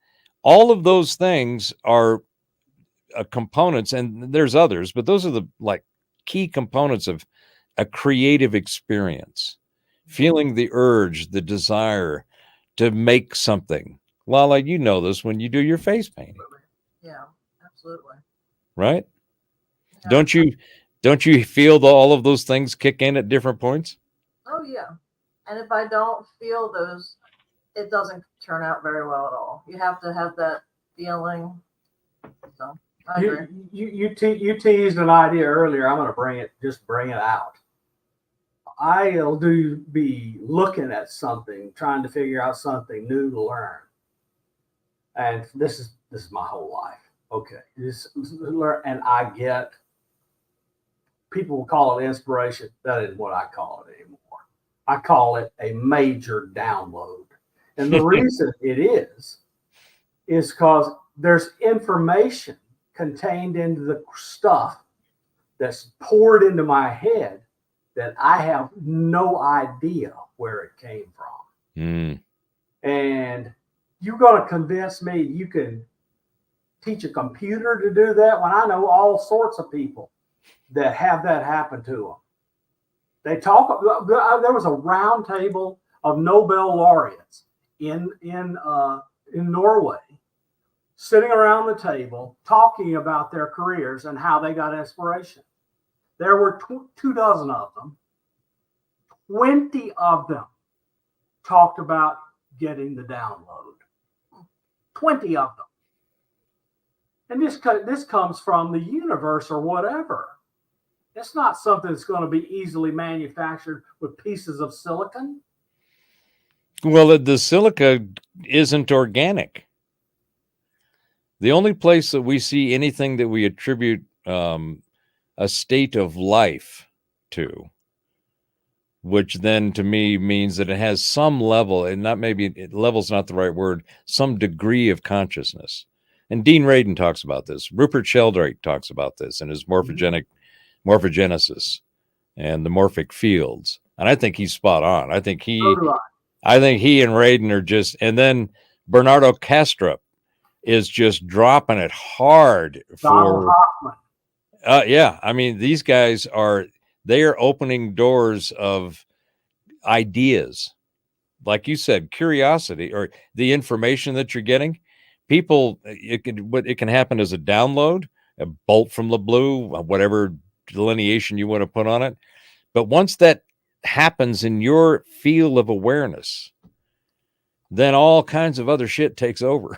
Speaker 3: All of those things are components, and there's others, but those are the key components of a creative experience. Feeling the urge, the desire to make something. Lala, you know this when you do your face painting.
Speaker 2: Yeah, absolutely.
Speaker 3: Right?
Speaker 2: Yeah.
Speaker 3: Don't you feel all of those things kick in at different points?
Speaker 2: Oh yeah. And if I don't feel those, it doesn't turn out very well at all. You have to have that feeling. So I agree.
Speaker 1: You teased an idea earlier. I'm going to bring it out. I'll be looking at something, trying to figure out something new to learn. And this is my whole life. Okay. And I get, people will call it inspiration. That isn't what I call it anymore. I call it a major download. And the reason it is because there's information contained into the stuff that's poured into my head that I have no idea where it came from.
Speaker 3: Mm.
Speaker 1: And you're going to convince me you can teach a computer to do that when I know all sorts of people that have that happen to them. There was a round table of Nobel laureates in Norway, sitting around the table talking about their careers and how they got inspiration. There were 24 of them. 20 of them talked about getting the download. 20 of them. And this comes from the universe or whatever. It's not something that's going to be easily manufactured with pieces of silicon.
Speaker 3: Well, the silica isn't organic. The only place that we see anything that we attribute a state of life to, which then to me means that it has some level, and not maybe level's not the right word, some degree of consciousness. And Dean Radin talks about this. Rupert Sheldrake talks about this in his morphogenesis and the morphic fields. And I think he's spot on. I think he and Radin are just, and then Bernardo Kastrup is just dropping it hard
Speaker 1: Donald
Speaker 3: for
Speaker 1: Hoffman.
Speaker 3: yeah. I mean, these guys they are opening doors of ideas. Like you said, curiosity or the information that you're getting. People, it can happen as a download, a bolt from the blue, whatever delineation you want to put on it. But once that happens in your field of awareness, then all kinds of other shit takes over.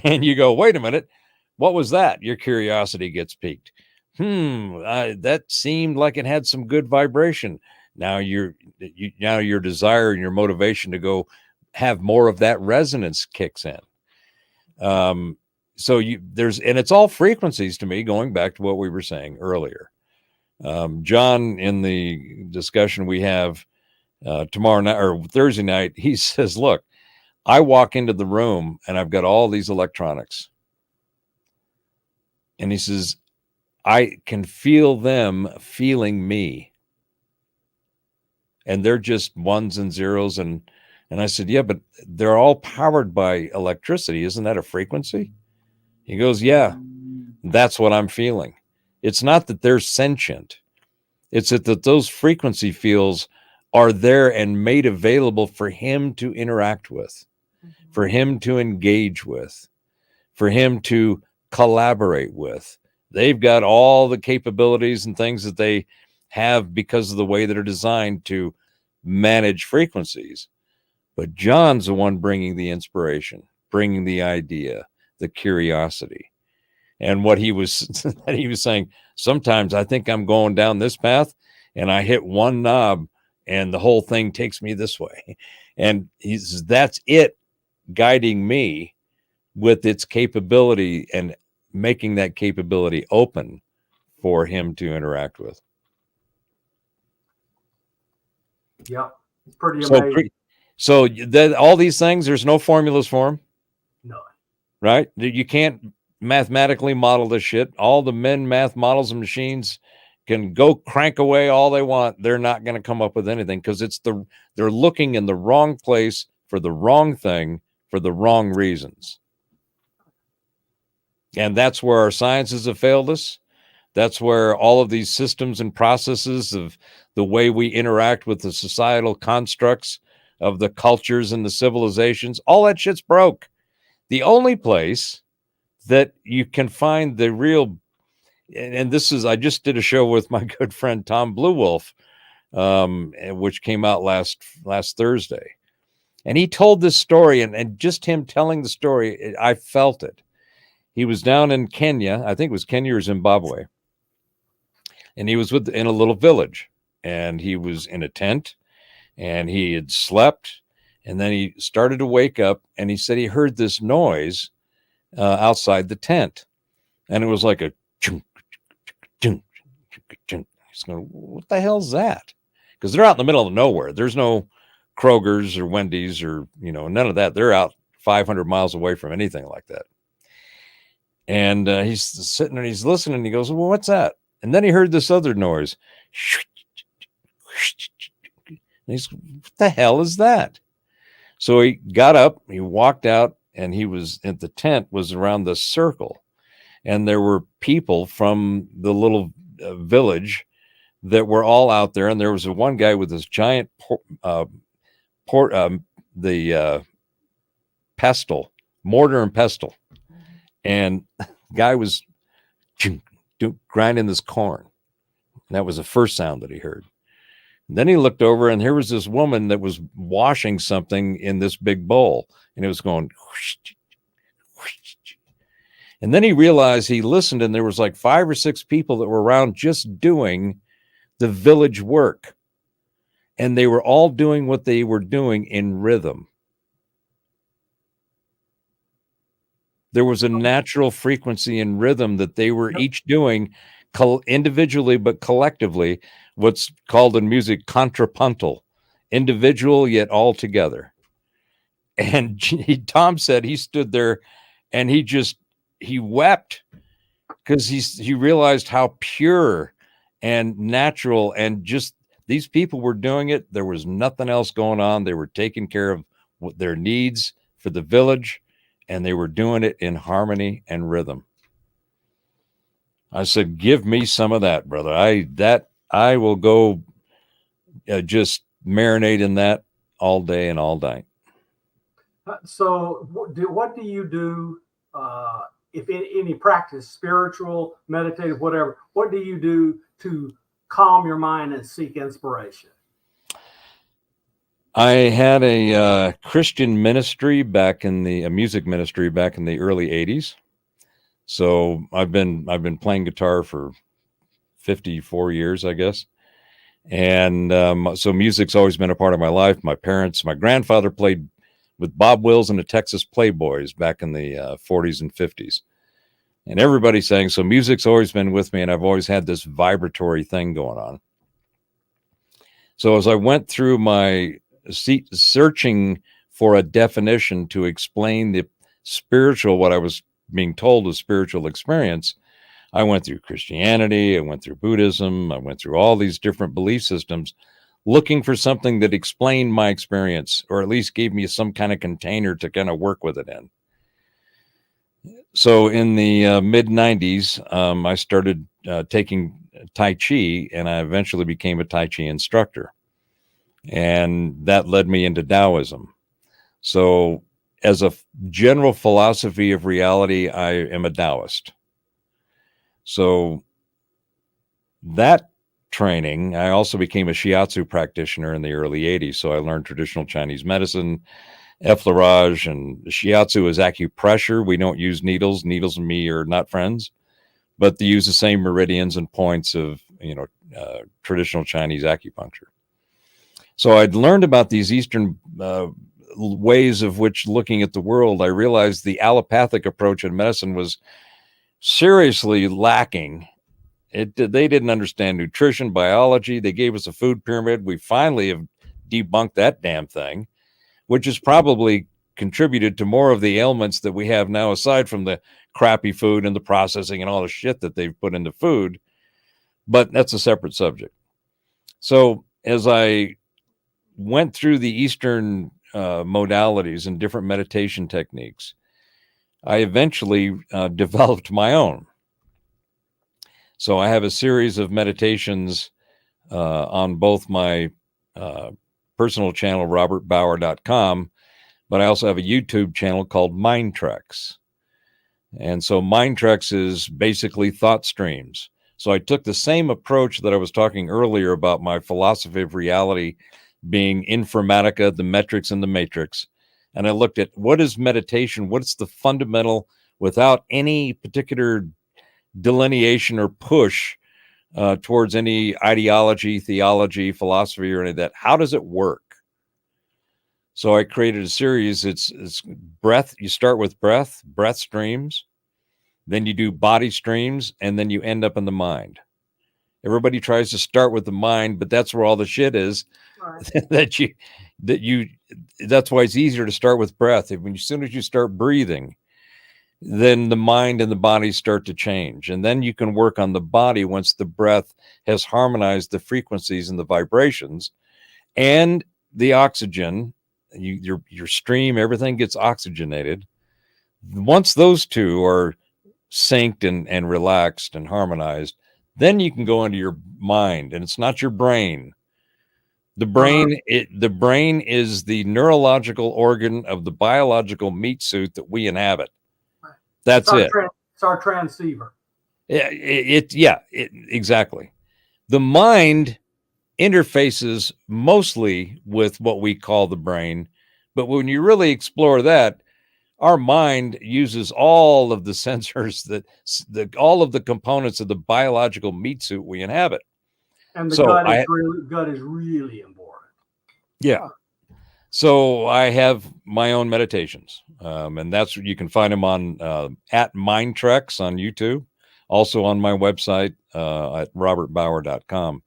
Speaker 3: And you go, wait a minute, what was that? Your curiosity gets piqued. That seemed like it had some good vibration. Now your desire and your motivation to go have more of that resonance kicks in. So it's all frequencies to me, going back to what we were saying earlier. John, in the discussion we have tomorrow night or Thursday night, he says, look, I walk into the room and I've got all these electronics. And he says, I can feel them feeling me. And they're just ones and zeros. And I said, yeah, but they're all powered by electricity. Isn't that a frequency? He goes, yeah, that's what I'm feeling. It's not that they're sentient. It's that those frequency fields are there and made available for him to interact with, for him to engage with, for him to collaborate with. They've got all the capabilities and things that they have because of the way that are designed to manage frequencies. But John's the one bringing the inspiration, bringing the idea, the curiosity. And what he was saying, sometimes I think I'm going down this path and I hit one knob and the whole thing takes me this way. And he says, that's it guiding me with its capability and making that capability open for him to interact with.
Speaker 1: Yep. It's pretty amazing.
Speaker 3: So all these things, there's no formulas for them.
Speaker 1: No.
Speaker 3: Right? You can't mathematically model this shit. All the math models and machines can go crank away all they want. They're not going to come up with anything because they're looking in the wrong place for the wrong thing for the wrong reasons. And that's where our sciences have failed us. That's where all of these systems and processes of the way we interact with the societal constructs of the cultures and the civilizations, all that shit's broke. The only place that you can find the real, and this is, I just did a show with my good friend Tom Bluewolf, which came out last Thursday. And he told this story, and just him telling the story, I felt it. He was down in Kenya, I think it was Kenya or Zimbabwe, and he was in a little village, and he was in a tent, and he had slept, and then he started to wake up, and he said he heard this noise outside the tent, and it was like a chunk, chunk, chunk, chunk. He's going, what the hell's that? Because they're out in the middle of nowhere. There's no Kroger's or Wendy's or none of that. They're out 500 miles away from anything like that. And he's sitting there, and he's listening, and he goes, well, what's that? And then he heard this other noise. And he's, what the hell is that? So he got up, he walked out, and he was at the tent was around the circle. And there were people from the little village that were all out there. And there was one guy with this giant pestle, mortar and pestle. And the guy was grinding this corn. And that was the first sound that he heard. And then he looked over, and here was this woman that was washing something in this big bowl. And it was going. And then he realized, he listened, and there was like 5 or 6 people that were around just doing the village work. And they were all doing what they were doing in rhythm. There was a natural frequency and rhythm that they were each doing individually, but collectively, what's called in music contrapuntal, individual yet all together. And Tom said he stood there and he wept because he realized how pure and natural, and just these people were doing it. There was nothing else going on. They were taking care of their needs for the village, and they were doing it in harmony and rhythm. I said, give me some of that, brother. I will go just marinate in that all day and all night.
Speaker 1: So what do you do, if any practice, spiritual, meditative, whatever, what do you do to calm your mind and seek inspiration?
Speaker 3: I had a Christian ministry a music ministry back in the early 80s. So I've been playing guitar for 54 years, I guess. And so music's always been a part of my life. My grandfather played with Bob Wills and the Texas Playboys back in the 40s and 50s. And everybody sang. So music's always been with me, and I've always had this vibratory thing going on. So as I went through my searching for a definition to explain the spiritual, what I was being told was spiritual experience, I went through Christianity, I went through Buddhism, I went through all these different belief systems, looking for something that explained my experience, or at least gave me some kind of container to kind of work with it in. So in the mid 90s, I started taking Tai Chi, and I eventually became a Tai Chi instructor. And that led me into Taoism. So as a general philosophy of reality, I am a Taoist. So that training, I also became a shiatsu practitioner in the early 80s. So I learned traditional Chinese medicine, effleurage, and shiatsu is acupressure. We don't use needles. Needles and me are not friends, but they use the same meridians and points of, traditional Chinese acupuncture. So I'd learned about these Eastern ways of which looking at the world. I realized the allopathic approach in medicine was seriously lacking. They didn't understand nutrition, biology. They gave us a food pyramid. We finally have debunked that damn thing, which has probably contributed to more of the ailments that we have now, aside from the crappy food and the processing and all the shit that they've put into food. But that's a separate subject. So as I went through the Eastern modalities and different meditation techniques, I eventually developed my own. So I have a series of meditations on both my personal channel, robertbauer.com, but I also have a YouTube channel called Mind Treks. And so Mind Treks is basically thought streams. So I took the same approach that I was talking earlier about my philosophy of reality being informatica, the metrics and the matrix. And I looked at what is meditation? What's the fundamental, without any particular delineation or push towards any ideology, theology, philosophy, or any of that? How does it work? So I created a series. It's breath. You start with breath streams. Then you do body streams, and then you end up in the mind. Everybody tries to start with the mind, but that's where all the shit is. Right. That's why it's easier to start with breath. As soon as you start breathing, then the mind and the body start to change. And then you can work on the body once the breath has harmonized the frequencies and the vibrations and the oxygen. Your stream, everything gets oxygenated. Once those two are synced and relaxed and harmonized, then you can go into your mind, and it's not your brain. The brain is the neurological organ of the biological meat suit that we inhabit. That's it.
Speaker 1: It's our transceiver.
Speaker 3: Exactly. The mind interfaces mostly with what we call the brain, but when you really explore that, our mind uses all of the sensors all of the components of the biological meat suit we inhabit.
Speaker 1: And the
Speaker 3: So
Speaker 1: gut is really important.
Speaker 3: yeah. So I have my own meditations, and that's you can find them on at Mind Treks on YouTube, also on my website at robertbauer.com.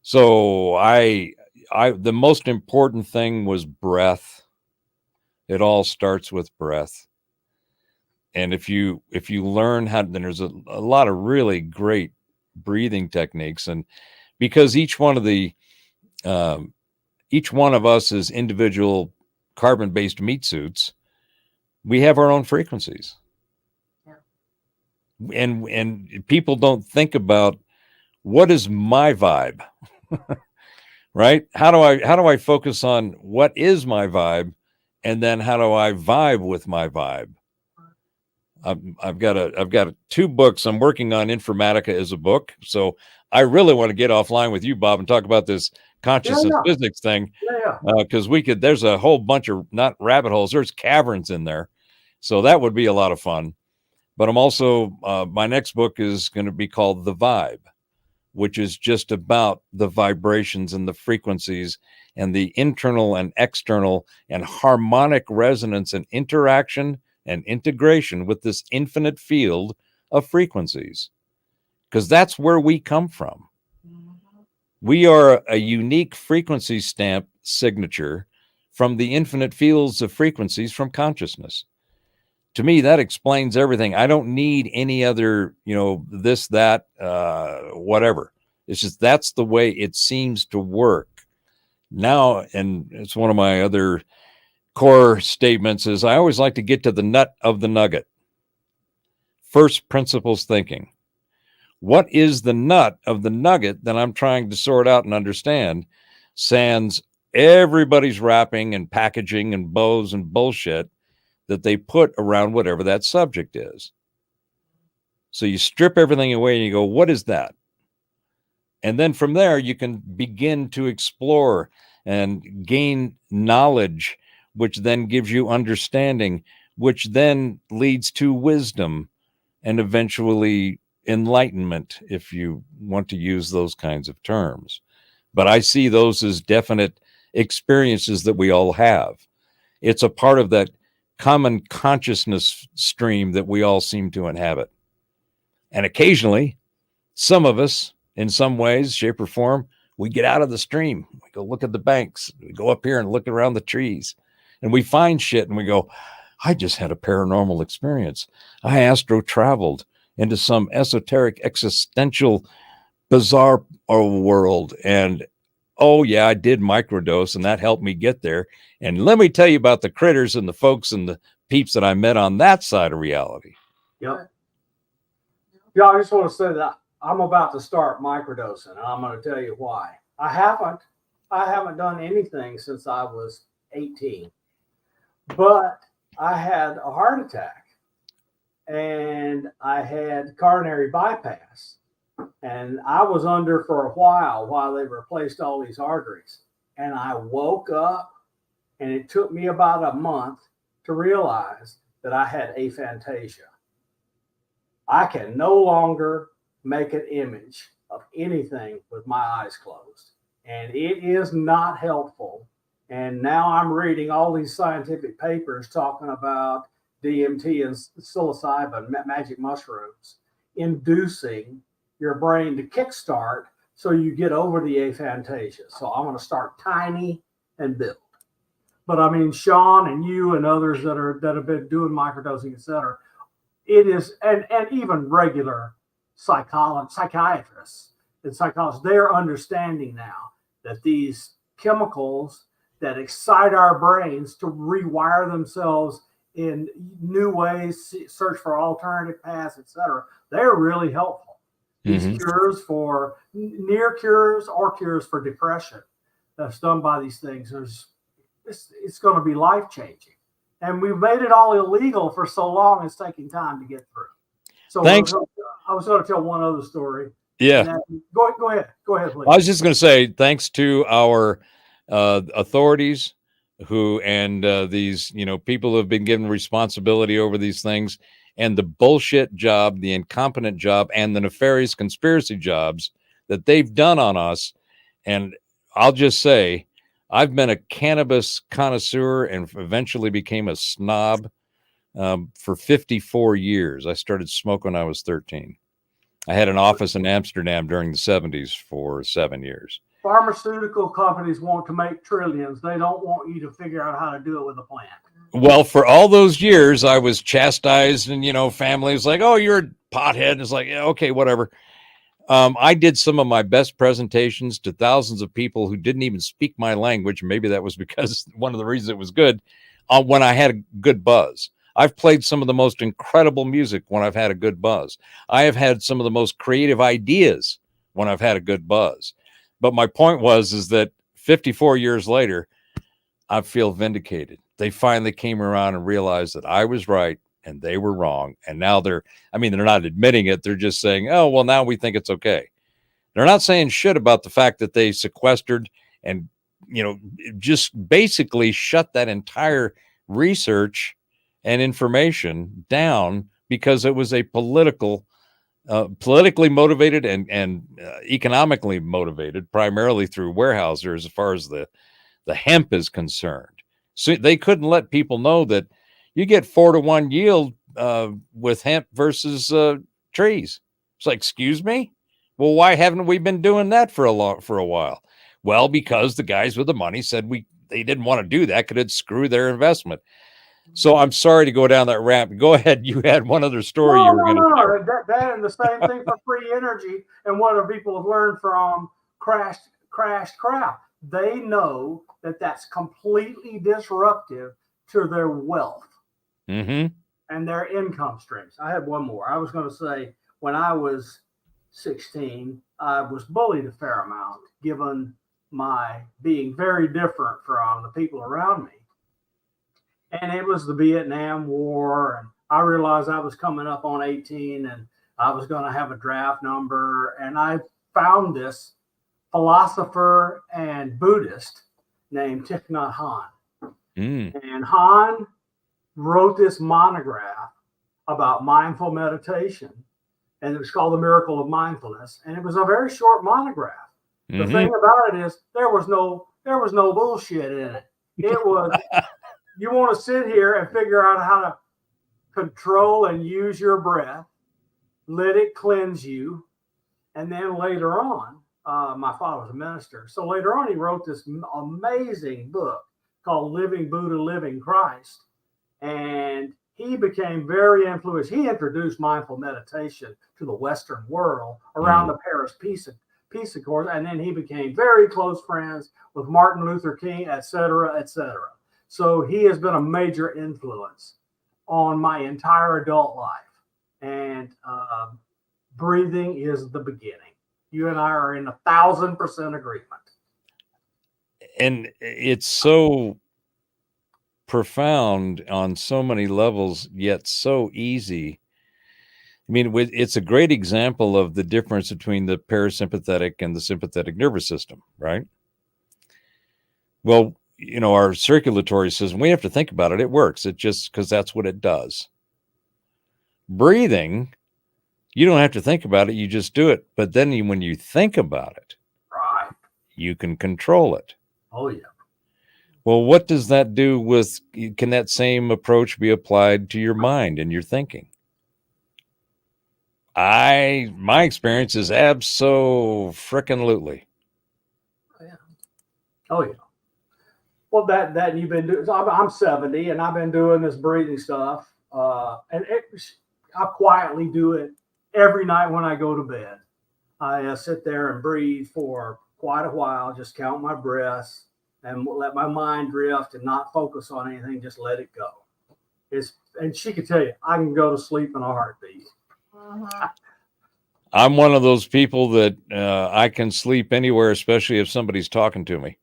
Speaker 3: So the most important thing was breath. It all starts with breath. And if you learn how, then there's a lot of really great breathing techniques, and because each one of us is individual carbon-based meat suits, we have our own frequencies. Yeah. And people don't think about what is my vibe, right? How do I focus on what is my vibe, and then how do I vibe with my vibe? I've got 2 books. I'm working on Informatica as a book, so I really want to get offline with you, Bob, and talk about this consciousness physics thing, because there's a whole bunch of, not rabbit holes, there's caverns in there, so that would be a lot of fun. But I'm also my next book is going to be called The Vibe, which is just about the vibrations and the frequencies and the internal and external and harmonic resonance and interaction and integration with this infinite field of frequencies, because that's where we come from. We are a unique frequency stamp signature from the infinite fields of frequencies from consciousness. To me, that explains everything. I don't need any other, this, that, whatever. It's just that's the way it seems to work now. And it's one of my other core statements is I always like to get to the nut of the nugget. First principles thinking. What is the nut of the nugget that I'm trying to sort out and understand? Sans everybody's wrapping and packaging and bows and bullshit that they put around whatever that subject is. So you strip everything away and you go, what is that? And then from there, you can begin to explore and gain knowledge, which then gives you understanding, which then leads to wisdom and eventually enlightenment, if you want to use those kinds of terms. But I see those as definite experiences that we all have. It's a part of that common consciousness stream that we all seem to inhabit. And occasionally, some of us, in some ways, shape, or form, we get out of the stream. We go look at the banks. We go up here and look around the trees. And we find shit and we go, I just had a paranormal experience. I astro traveled into some esoteric, existential, bizarre world. And oh yeah, I did microdose and that helped me get there. And let me tell you about the critters and the folks and the peeps that I met on that side of reality.
Speaker 1: Yep. Yeah, I just want to say that I'm about to start microdosing, and I'm going to tell you why. I haven't done anything since I was 18, but I had a heart attack and I had coronary bypass, and I was under for a while they replaced all these arteries. And I woke up, and it took me about a month to realize that I had aphantasia. I can no longer make an image of anything with my eyes closed, and it is not helpful. And now I'm reading all these scientific papers talking about DMT and psilocybin, magic mushrooms, inducing your brain to kickstart so you get over the aphantasia. So I'm going to start tiny and build. But I mean, Sean and you and others that have been doing microdosing, et cetera, it is, and even regular psychiatrists and psychologists, they're understanding now that these chemicals that excite our brains to rewire themselves in new ways, search for alternative paths, etc., they're really helpful. These cures for near cures or cures for depression that's done by these things, it's going to be life-changing. And we've made it all illegal for so long, it's taking time to get through. So
Speaker 3: thanks.
Speaker 1: I was going to tell one other story.
Speaker 3: Yeah.
Speaker 1: Go ahead, please.
Speaker 3: I was just going to say, thanks to our authorities, these, people who have been given responsibility over these things, and the bullshit job, the incompetent job, and the nefarious conspiracy jobs that they've done on us. And I'll just say, I've been a cannabis connoisseur and eventually became a snob for 54 years. I started smoking when I was 13. I had an office in Amsterdam during the 70s for 7 years.
Speaker 1: Pharmaceutical companies want to make trillions. They don't want you to figure out how to do it with a plant.
Speaker 3: Well, for all those years, I was chastised, and family was like, "Oh, you're a pothead." And it's like, yeah, okay, whatever. I did some of my best presentations to thousands of people who didn't even speak my language. Maybe that was because one of the reasons it was good, when I had a good buzz. I've played some of the most incredible music when I've had a good buzz. I have had some of the most creative ideas when I've had a good buzz. But my point is that 54 years later, I feel vindicated. They finally came around and realized that I was right and they were wrong. And now they're not admitting it. They're just saying, oh, well, now we think it's okay. They're not saying shit about the fact that they sequestered and, just basically shut that entire research and information down because it was a politically motivated and economically motivated, primarily through Weyerhaeuser as far as the hemp is concerned. So they couldn't let people know that you get 4-to-1 yield with hemp versus trees. It's like, excuse me? Well, why haven't we been doing that for a while? Well, because the guys with the money said they didn't want to do that because it'd screw their investment. So I'm sorry to go down that ramp. Go ahead. You had one other story you were going to
Speaker 1: share. That and the same thing for free energy. And what do people have learned from crashed crap? They know that that's completely disruptive to their wealth and their income streams. I had one more. I was going to say, when I was 16, I was bullied a fair amount, given my being very different from the people around me. And it was the Vietnam War, and I realized I was coming up on 18 and I was going to have a draft number. And I found this philosopher and Buddhist named Thich Nhat Hanh. And Han wrote this monograph about mindful meditation, and it was called The Miracle of Mindfulness. And it was a very short monograph. The thing about it is there was no bullshit in it. It was, you want to sit here and figure out how to control and use your breath, let it cleanse you. And then later on, my father was a minister. So later on, he wrote this amazing book called Living Buddha, Living Christ. And he became very influential. He introduced mindful meditation to the Western world around the Paris Peace Accords. And then he became very close friends with Martin Luther King, et cetera, et cetera. So he has been a major influence on my entire adult life. And breathing is the beginning. You and I are in 1,000% agreement.
Speaker 3: And it's so profound on so many levels, yet so easy. I mean, it's a great example of the difference between the parasympathetic and the sympathetic nervous system, right? Well, our circulatory system, we have to think about it. It works. It just, because that's what it does. Breathing, you don't have to think about it. You just do it. But then when you think about it,
Speaker 1: right,
Speaker 3: you can control it.
Speaker 1: Oh, yeah.
Speaker 3: Well, what does that do can that same approach be applied to your mind and your thinking? My experience is abso-frickin-lutely.
Speaker 1: Oh, yeah. Oh, yeah. Well, that you've been doing. I'm 70 and I've been doing this breathing stuff. And I quietly do it every night when I go to bed. I sit there and breathe for quite a while, just count my breaths and let my mind drift and not focus on anything, just let it go. And she could tell you, I can go to sleep in a heartbeat.
Speaker 3: I'm one of those people that I can sleep anywhere, especially if somebody's talking to me.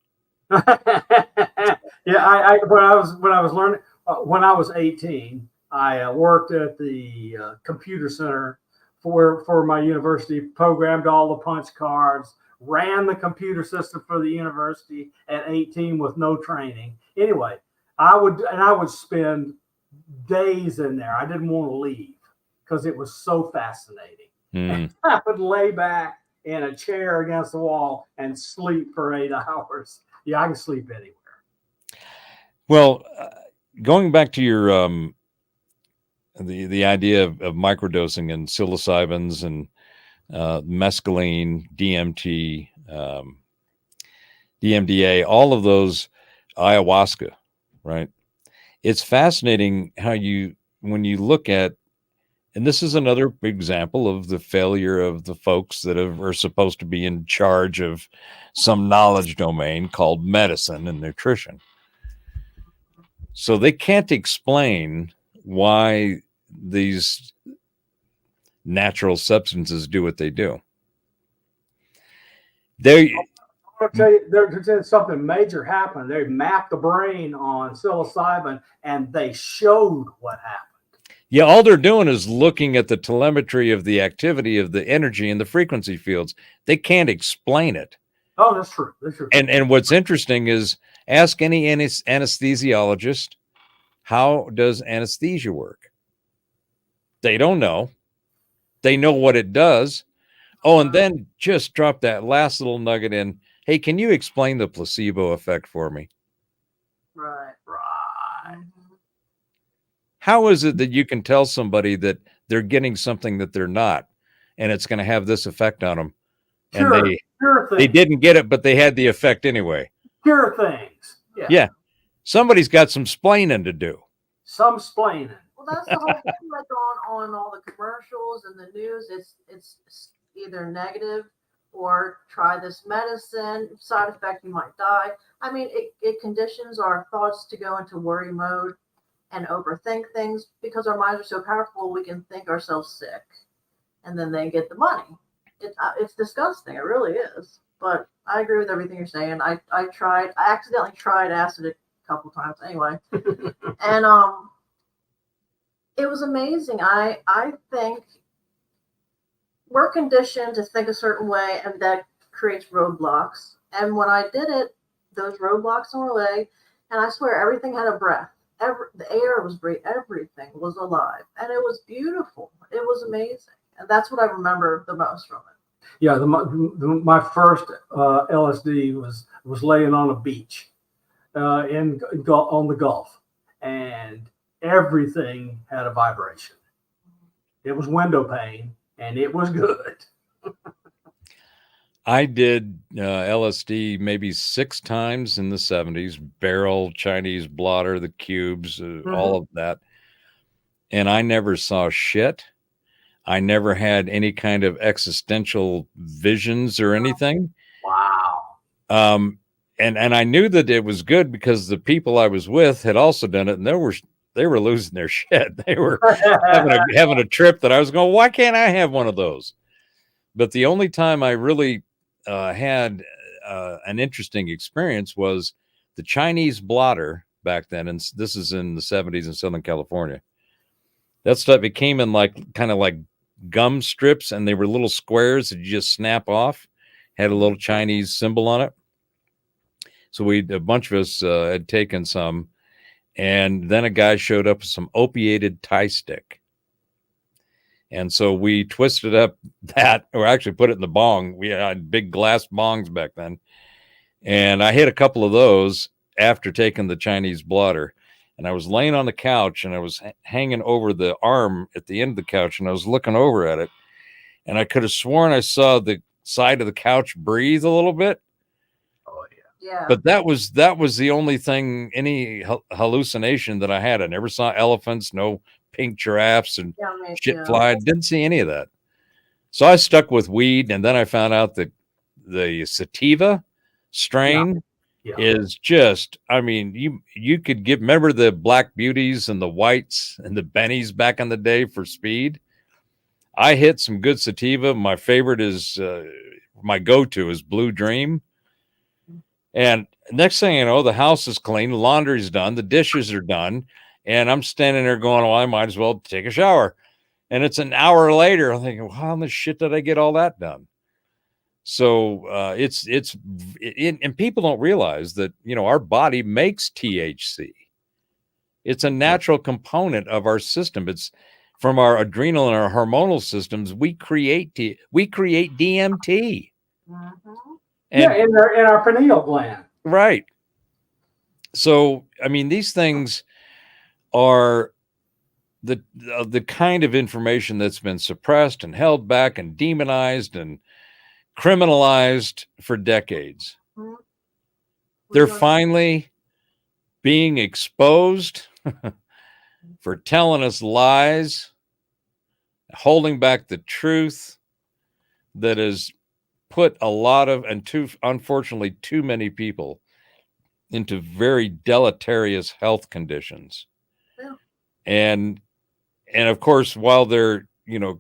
Speaker 1: Yeah, when I was learning, when I was 18, I worked at the computer center for my university, programmed all the punch cards, ran the computer system for the university at 18 with no training. Anyway, I would spend days in there. I didn't want to leave because it was so fascinating.
Speaker 3: Hmm.
Speaker 1: I would lay back in a chair against the wall and sleep for 8 hours. Yeah, I can sleep anywhere.
Speaker 3: Well, going back to your the idea of microdosing and psilocybins and mescaline, DMT, DMDA, all of those, ayahuasca, right? It's fascinating how when you look at, and this is another example of the failure of the folks that are supposed to be in charge of some knowledge domain called medicine and nutrition. So they can't explain why these natural substances do what they do.
Speaker 1: I'm going to tell you, there's something major happened. They mapped the brain on psilocybin, and they showed what happened.
Speaker 3: Yeah, all they're doing is looking at the telemetry of the activity of the energy and the frequency fields. They can't explain it.
Speaker 1: Oh, that's true. That's true.
Speaker 3: And what's interesting is ask any anesthesiologist, how does anesthesia work? They don't know. They know what it does. Oh, and then just drop that last little nugget in. Hey, can you explain the placebo effect for me?
Speaker 2: Right.
Speaker 1: Right.
Speaker 3: How is it that you can tell somebody that they're getting something that they're not, and it's going to have this effect on them? And they didn't get it, but they had the effect anyway.
Speaker 1: Pure things.
Speaker 3: Yeah. Somebody's got some splaining to do.
Speaker 1: Some splaining.
Speaker 2: Well, that's the whole thing, like on all the commercials and the news. It's either negative or try this medicine, side effect, you might die. I mean, it conditions our thoughts to go into worry mode and overthink things because our minds are so powerful, we can think ourselves sick, and then they get the money. It's disgusting. It really is. But I agree with everything you're saying. I accidentally tried acid a couple times anyway, and it was amazing. I think we're conditioned to think a certain way, and that creates roadblocks. And when I did it, those roadblocks were away, and I swear everything had a breath. The air was great. Everything was alive, and it was beautiful. It was amazing, and that's what I remember the most from it.
Speaker 1: Yeah, my first LSD was laying on a beach on the Gulf, and everything had a vibration. It was window pane, and it was good.
Speaker 3: I did LSD maybe 6 times in the 70s, barrel, Chinese blotter, the cubes, all of that. And I never saw shit. I never had any kind of existential visions or anything.
Speaker 1: Wow.
Speaker 3: And I knew that it was good because the people I was with had also done it, and they were losing their shit. They were having a trip that I was going, why can't I have one of those? But the only time I really had an interesting experience was the Chinese blotter back then, and this is in the 70s in Southern California. That stuff, it came in kind of like gum strips, and they were little squares that you just snap off, had a little Chinese symbol on it. So a bunch of us had taken some, and then a guy showed up with some opiated Thai stick. And so we twisted up that, or actually put it in the bong. We had big glass bongs back then. And I hit a couple of those after taking the Chinese blotter. And I was laying on the couch, and I was hanging over the arm at the end of the couch, and I was looking over at it. And I could have sworn I saw the side of the couch breathe a little bit.
Speaker 1: Oh, yeah.
Speaker 2: Yeah.
Speaker 3: But that was the only thing, any hallucination that I had. I never saw elephants, no pink giraffes and shit fly. Didn't see any of that. So I stuck with weed, and then I found out that the sativa strain is just, I mean, you could remember the black beauties and the whites and the bennies back in the day for speed. I hit some good sativa. My favorite is my go-to is Blue Dream. And next thing you know, the house is clean, the laundry's done, the dishes are done. And I'm standing there going, well, I might as well take a shower. And it's an hour later. I'm thinking, well, how in the shit did I get all that done? So and people don't realize that, our body makes THC. It's a natural component of our system. It's from our adrenal and our hormonal systems. We create DMT.
Speaker 1: Yeah, in our pineal gland.
Speaker 3: Right. So, I mean, these things are the kind of information that's been suppressed and held back and demonized and criminalized for decades. They're finally being exposed for telling us lies, holding back the truth that has put a lot of, unfortunately, too many people into very deleterious health conditions.
Speaker 2: Yeah.
Speaker 3: And of course, while they're,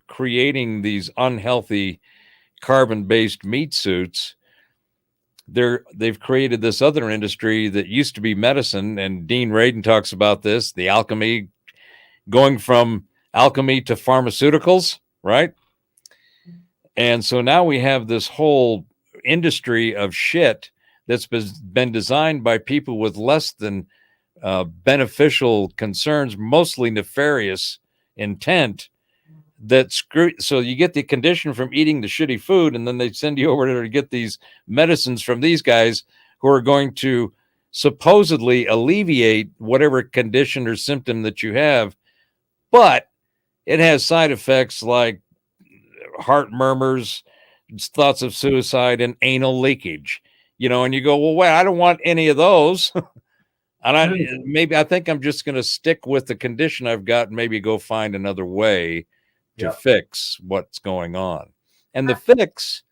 Speaker 3: creating these unhealthy carbon-based meat suits, they've created this other industry that used to be medicine, and Dean Radin talks about this, the alchemy, going from alchemy to pharmaceuticals, right? And so now we have this whole industry of shit that's been designed by people with less than beneficial concerns, mostly nefarious intent, so you get the condition from eating the shitty food, and then they send you over there to get these medicines from these guys who are going to supposedly alleviate whatever condition or symptom that you have, but it has side effects like heart murmurs, thoughts of suicide, and anal leakage, and you go, well, wait, I don't want any of those. And I think I'm just going to stick with the condition I've got and maybe go find another way to fix what's going on. And the fix,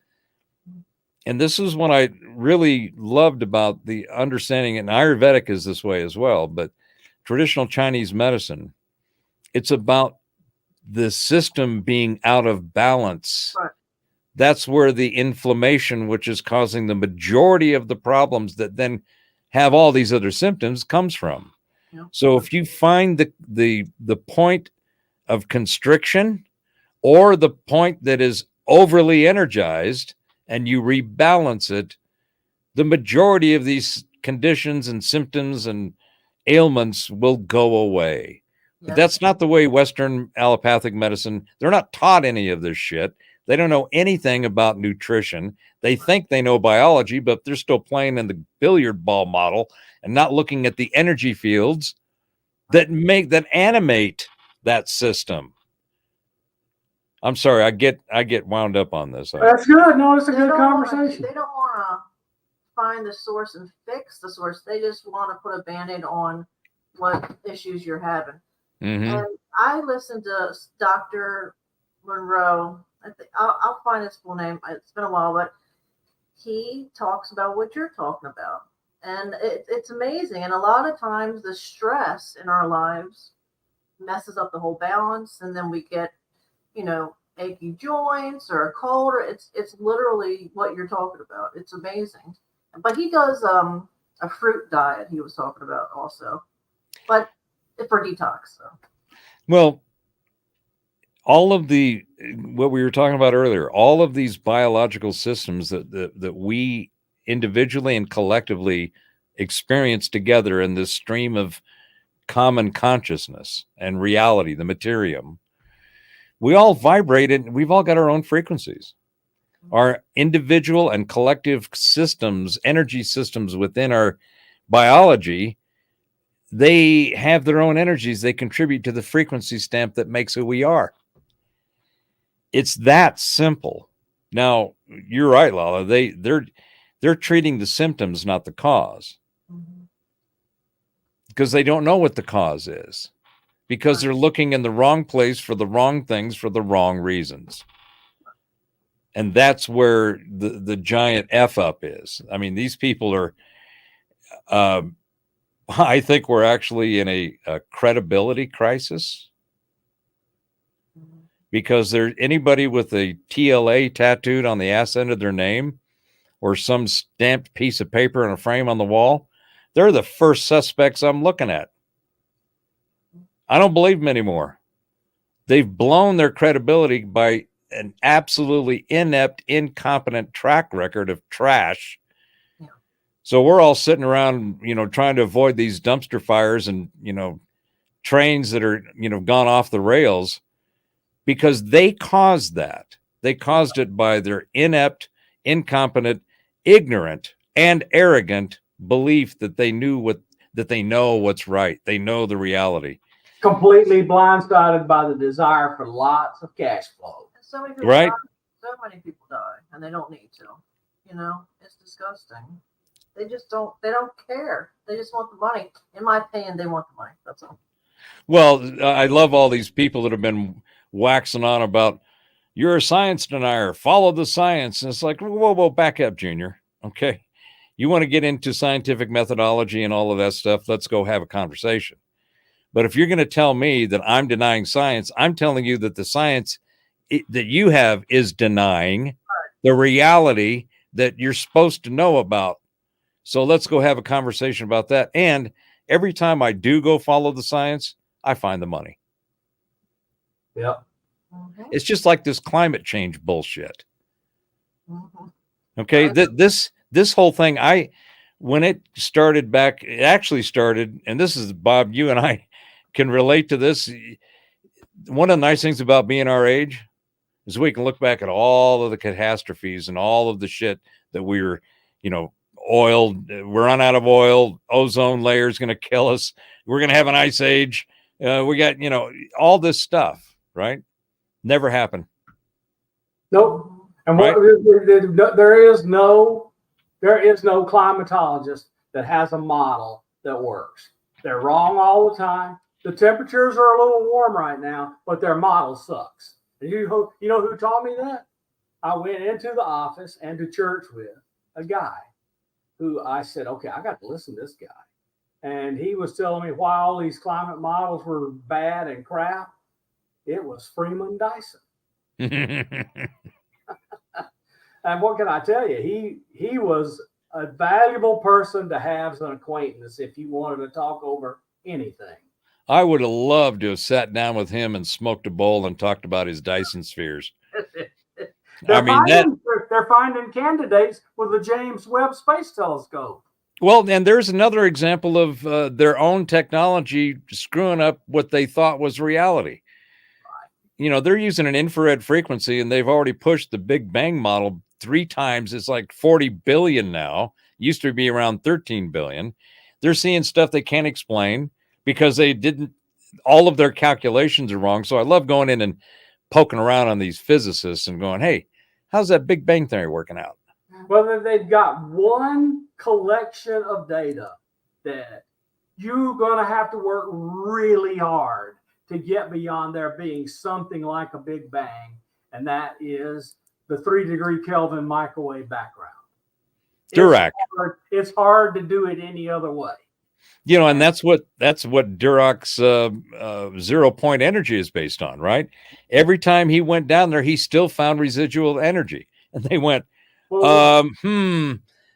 Speaker 3: and this is what I really loved about the understanding, and Ayurvedic is this way as well, but traditional Chinese medicine, it's about the system being out of balance.
Speaker 2: Right.
Speaker 3: That's where the inflammation, which is causing the majority of the problems that then have all these other symptoms, comes from.
Speaker 2: Yeah.
Speaker 3: So if you find the point of constriction or the point that is overly energized and you rebalance it, the majority of these conditions and symptoms and ailments will go away.
Speaker 2: Yes.
Speaker 3: But that's not the way Western allopathic medicine, they're not taught any of this shit. They don't know anything about nutrition. They think they know biology, but they're still playing in the billiard ball model and not looking at the energy fields that animate that system. I'm sorry, I get wound up on this.
Speaker 1: That's good. No, it's a good conversation.
Speaker 2: They don't want to find the source and fix the source. They just want to put a Band-Aid on what issues you're having.
Speaker 3: Mm-hmm.
Speaker 2: And I listened to Dr. Monroe. I'll find his full name. It's been a while, but he talks about what you're talking about. And it's amazing. And a lot of times the stress in our lives messes up the whole balance. And then we get, achy joints or a cold. It's literally what you're talking about. It's amazing. But he does a fruit diet he was talking about also. But for detox. So.
Speaker 3: Well, all of what we were talking about earlier, all of these biological systems that we individually and collectively experience together in this stream of common consciousness and reality, the materium, we all vibrate and we've all got our own frequencies. Our individual and collective systems, energy systems within our biology, they have their own energies. They contribute to the frequency stamp that makes who we are. It's that simple. Now, you're right, Lala. They're treating the symptoms, not the cause.
Speaker 2: Mm-hmm.
Speaker 3: Because they don't know what the cause is. Because they're looking in the wrong place for the wrong things for the wrong reasons. And that's where the giant F up is. I mean, these people are, I think we're actually in a credibility crisis. Because there's anybody with a TLA tattooed on the ass end of their name or some stamped piece of paper in a frame on the wall, they're the first suspects I'm looking at. I don't believe them anymore. They've blown their credibility by an absolutely inept, incompetent track record of trash.
Speaker 2: Yeah.
Speaker 3: So we're all sitting around, trying to avoid these dumpster fires and, trains that are, gone off the rails because they caused that. They caused it by their inept, incompetent, ignorant, and arrogant belief that they know what's right. They know the reality.
Speaker 1: Completely blindsided by the desire for lots of cash flow.
Speaker 2: And so many people
Speaker 3: Right.
Speaker 2: die. So many people die, and they don't need to. It's disgusting. They just don't. They don't care. They just want the money. In my opinion, they want the money. That's all.
Speaker 3: Well, I love all these people that have been waxing on about you're a science denier, follow the science. And it's like, whoa, back up, Junior. Okay. You want to get into scientific methodology and all of that stuff, let's go have a conversation. But if you're going to tell me that I'm denying science, I'm telling you that the science that you have is denying the reality that you're supposed to know about. So let's go have a conversation about that. And every time I do go follow the science, I find the money.
Speaker 1: Yep.
Speaker 2: Mm-hmm.
Speaker 3: It's just like this climate change bullshit.
Speaker 2: Mm-hmm.
Speaker 3: Okay. This whole thing, when it actually started, and this is Bob, you and I can relate to this. One of the nice things about being our age is we can look back at all of the catastrophes and all of the shit that we were, oil, we're run out of oil, ozone layer is going to kill us. We're going to have an ice age. We got, all this stuff, right? Never happened.
Speaker 1: Nope. And
Speaker 3: Right.
Speaker 1: there is no climatologist that has a model that works. They're wrong all the time. The temperatures are a little warm right now, but their model sucks. And you know who taught me that? I went into the office and to church with a guy who I said, okay, I got to listen to this guy. And he was telling me why all these climate models were bad and crap. It was Freeman Dyson. And what can I tell you? He was a valuable person to have as an acquaintance if you wanted to talk over anything.
Speaker 3: I would have loved to have sat down with him and smoked a bowl and talked about his Dyson spheres.
Speaker 1: They're finding candidates with the James Webb Space Telescope.
Speaker 3: Well, and there's another example of their own technology screwing up what they thought was reality. They're using an infrared frequency, and they've already pushed the Big Bang model 3 times. It's like 40 billion now. Used to be around 13 billion. They're seeing stuff they can't explain because all of their calculations are wrong. So I love going in and poking around on these physicists and going, hey, how's that Big Bang theory working out?
Speaker 1: Well, they've got one collection of data that you're going to have to work really hard to get beyond there being something like a Big Bang, and that is the 3-degree Kelvin microwave background.
Speaker 3: Dirac.
Speaker 1: It's hard to do it any other way.
Speaker 3: And that's what Dirac's 0-point energy is based on, right? Every time he went down there, he still found residual energy, and they went,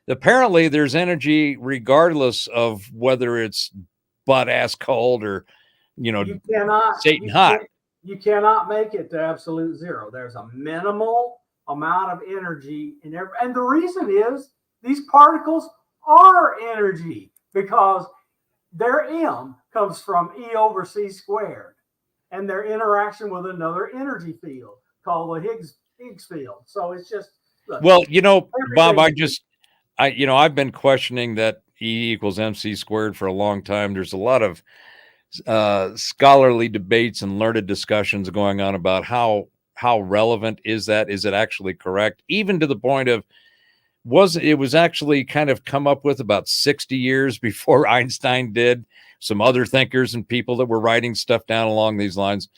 Speaker 3: apparently there's energy regardless of whether it's butt ass cold or Satan hot.
Speaker 1: You cannot make it to absolute zero. There's a minimal amount of energy in there. And the reason is these particles are energy because their M comes from E over C squared and their interaction with another energy field called the Higgs field. So it's just, look,
Speaker 3: well, Bob, I've been questioning that E equals MC squared for a long time. There's a lot of scholarly debates and learned discussions going on about how relevant is that? Is it actually correct? Even to the point of it was actually kind of come up with about 60 years before Einstein did. Some other thinkers and people that were writing stuff down along these lines.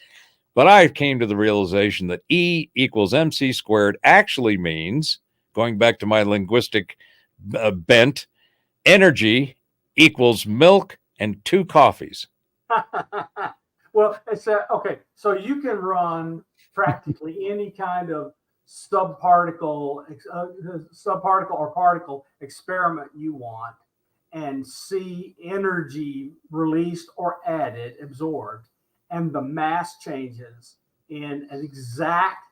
Speaker 3: But I came to the realization that E equals MC squared actually means, going back to my linguistic bent, energy equals milk and 2 coffees.
Speaker 1: Well, it's okay. So you can run practically any kind of subparticle or particle experiment you want and see energy released or added, absorbed, and the mass changes in an exact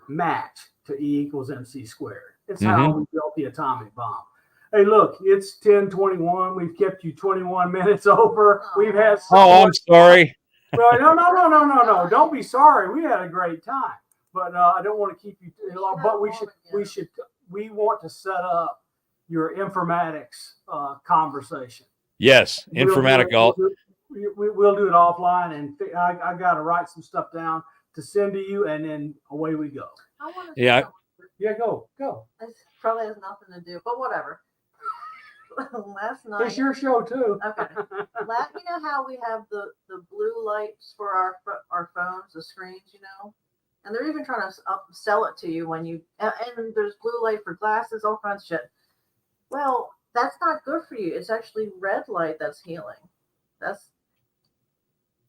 Speaker 1: match to E equals MC squared. It's how we built the atomic bomb. Hey, look, it's 10:21. We've kept you 21 minutes over. We've had
Speaker 3: I'm sorry.
Speaker 1: No. Don't be sorry. We had a great time, but I don't want to keep you too long. But we want to set up your informatics conversation.
Speaker 3: Yes, informatic.
Speaker 1: We'll do it offline, and I got to write some stuff down to send to you, and then away we go.
Speaker 3: Yeah.
Speaker 1: Go.
Speaker 2: It probably has nothing to do, but whatever. Last night.
Speaker 1: It's your show too.
Speaker 2: Okay. You know how we have the blue lights for our phones, the screens, and they're even trying to sell it to you when you and there's blue light for glasses, all kinds of shit. Well, that's not good for you. It's actually red light that's healing. That's,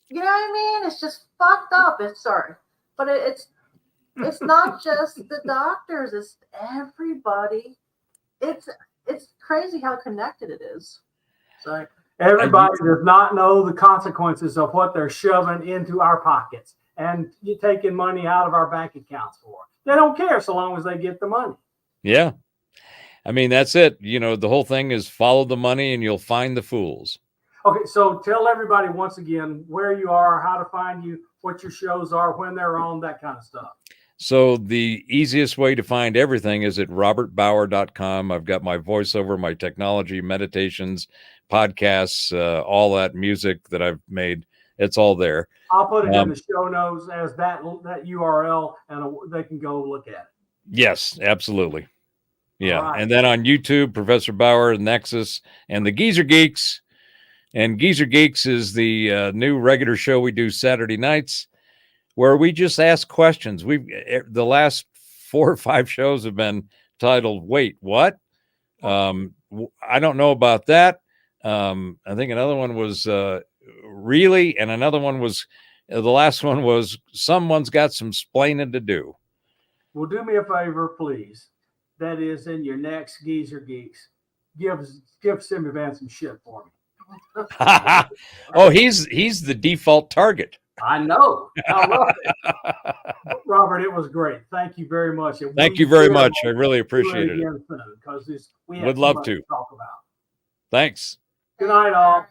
Speaker 2: you know what I mean? It's just fucked up. But it's not just the doctors. It's everybody. It's crazy how connected it is. So
Speaker 1: everybody does not know the consequences of what they're shoving into our pockets and you're taking money out of our bank accounts for. They don't care so long as they get the money.
Speaker 3: Yeah. I mean, that's it. The whole thing is follow the money and you'll find the fools.
Speaker 1: Okay, so tell everybody once again where you are, how to find you, what your shows are, when they're on, that kind of stuff.
Speaker 3: So the easiest way to find everything is at robertbauer.com. I've got my voiceover, my technology, meditations, podcasts, all that music that I've made. It's all there.
Speaker 1: I'll put it in the show notes as that URL, and they can go look at it.
Speaker 3: Yes, absolutely. Yeah.
Speaker 1: Right.
Speaker 3: And then on YouTube, Professor Bauer, Nexus, and the Geezer Geeks. And Geezer Geeks is the new regular show we do Saturday nights, where we just ask questions. The last 4 or 5 shows have been titled, "Wait, what?" I don't know about that. I think another one was really, and another one was, the last one was, someone's got some splaining to do.
Speaker 1: Well, do me a favor, please. That is in your next Geezer Geeks. Give Simmy Van some shit for me.
Speaker 3: Oh, he's the default target.
Speaker 1: I know. I love it. Robert, it was great. Thank you very much.
Speaker 3: Thank you very much. I really appreciate it.
Speaker 1: Because we
Speaker 3: would love to
Speaker 1: talk about.
Speaker 3: Thanks.
Speaker 1: Good night, all.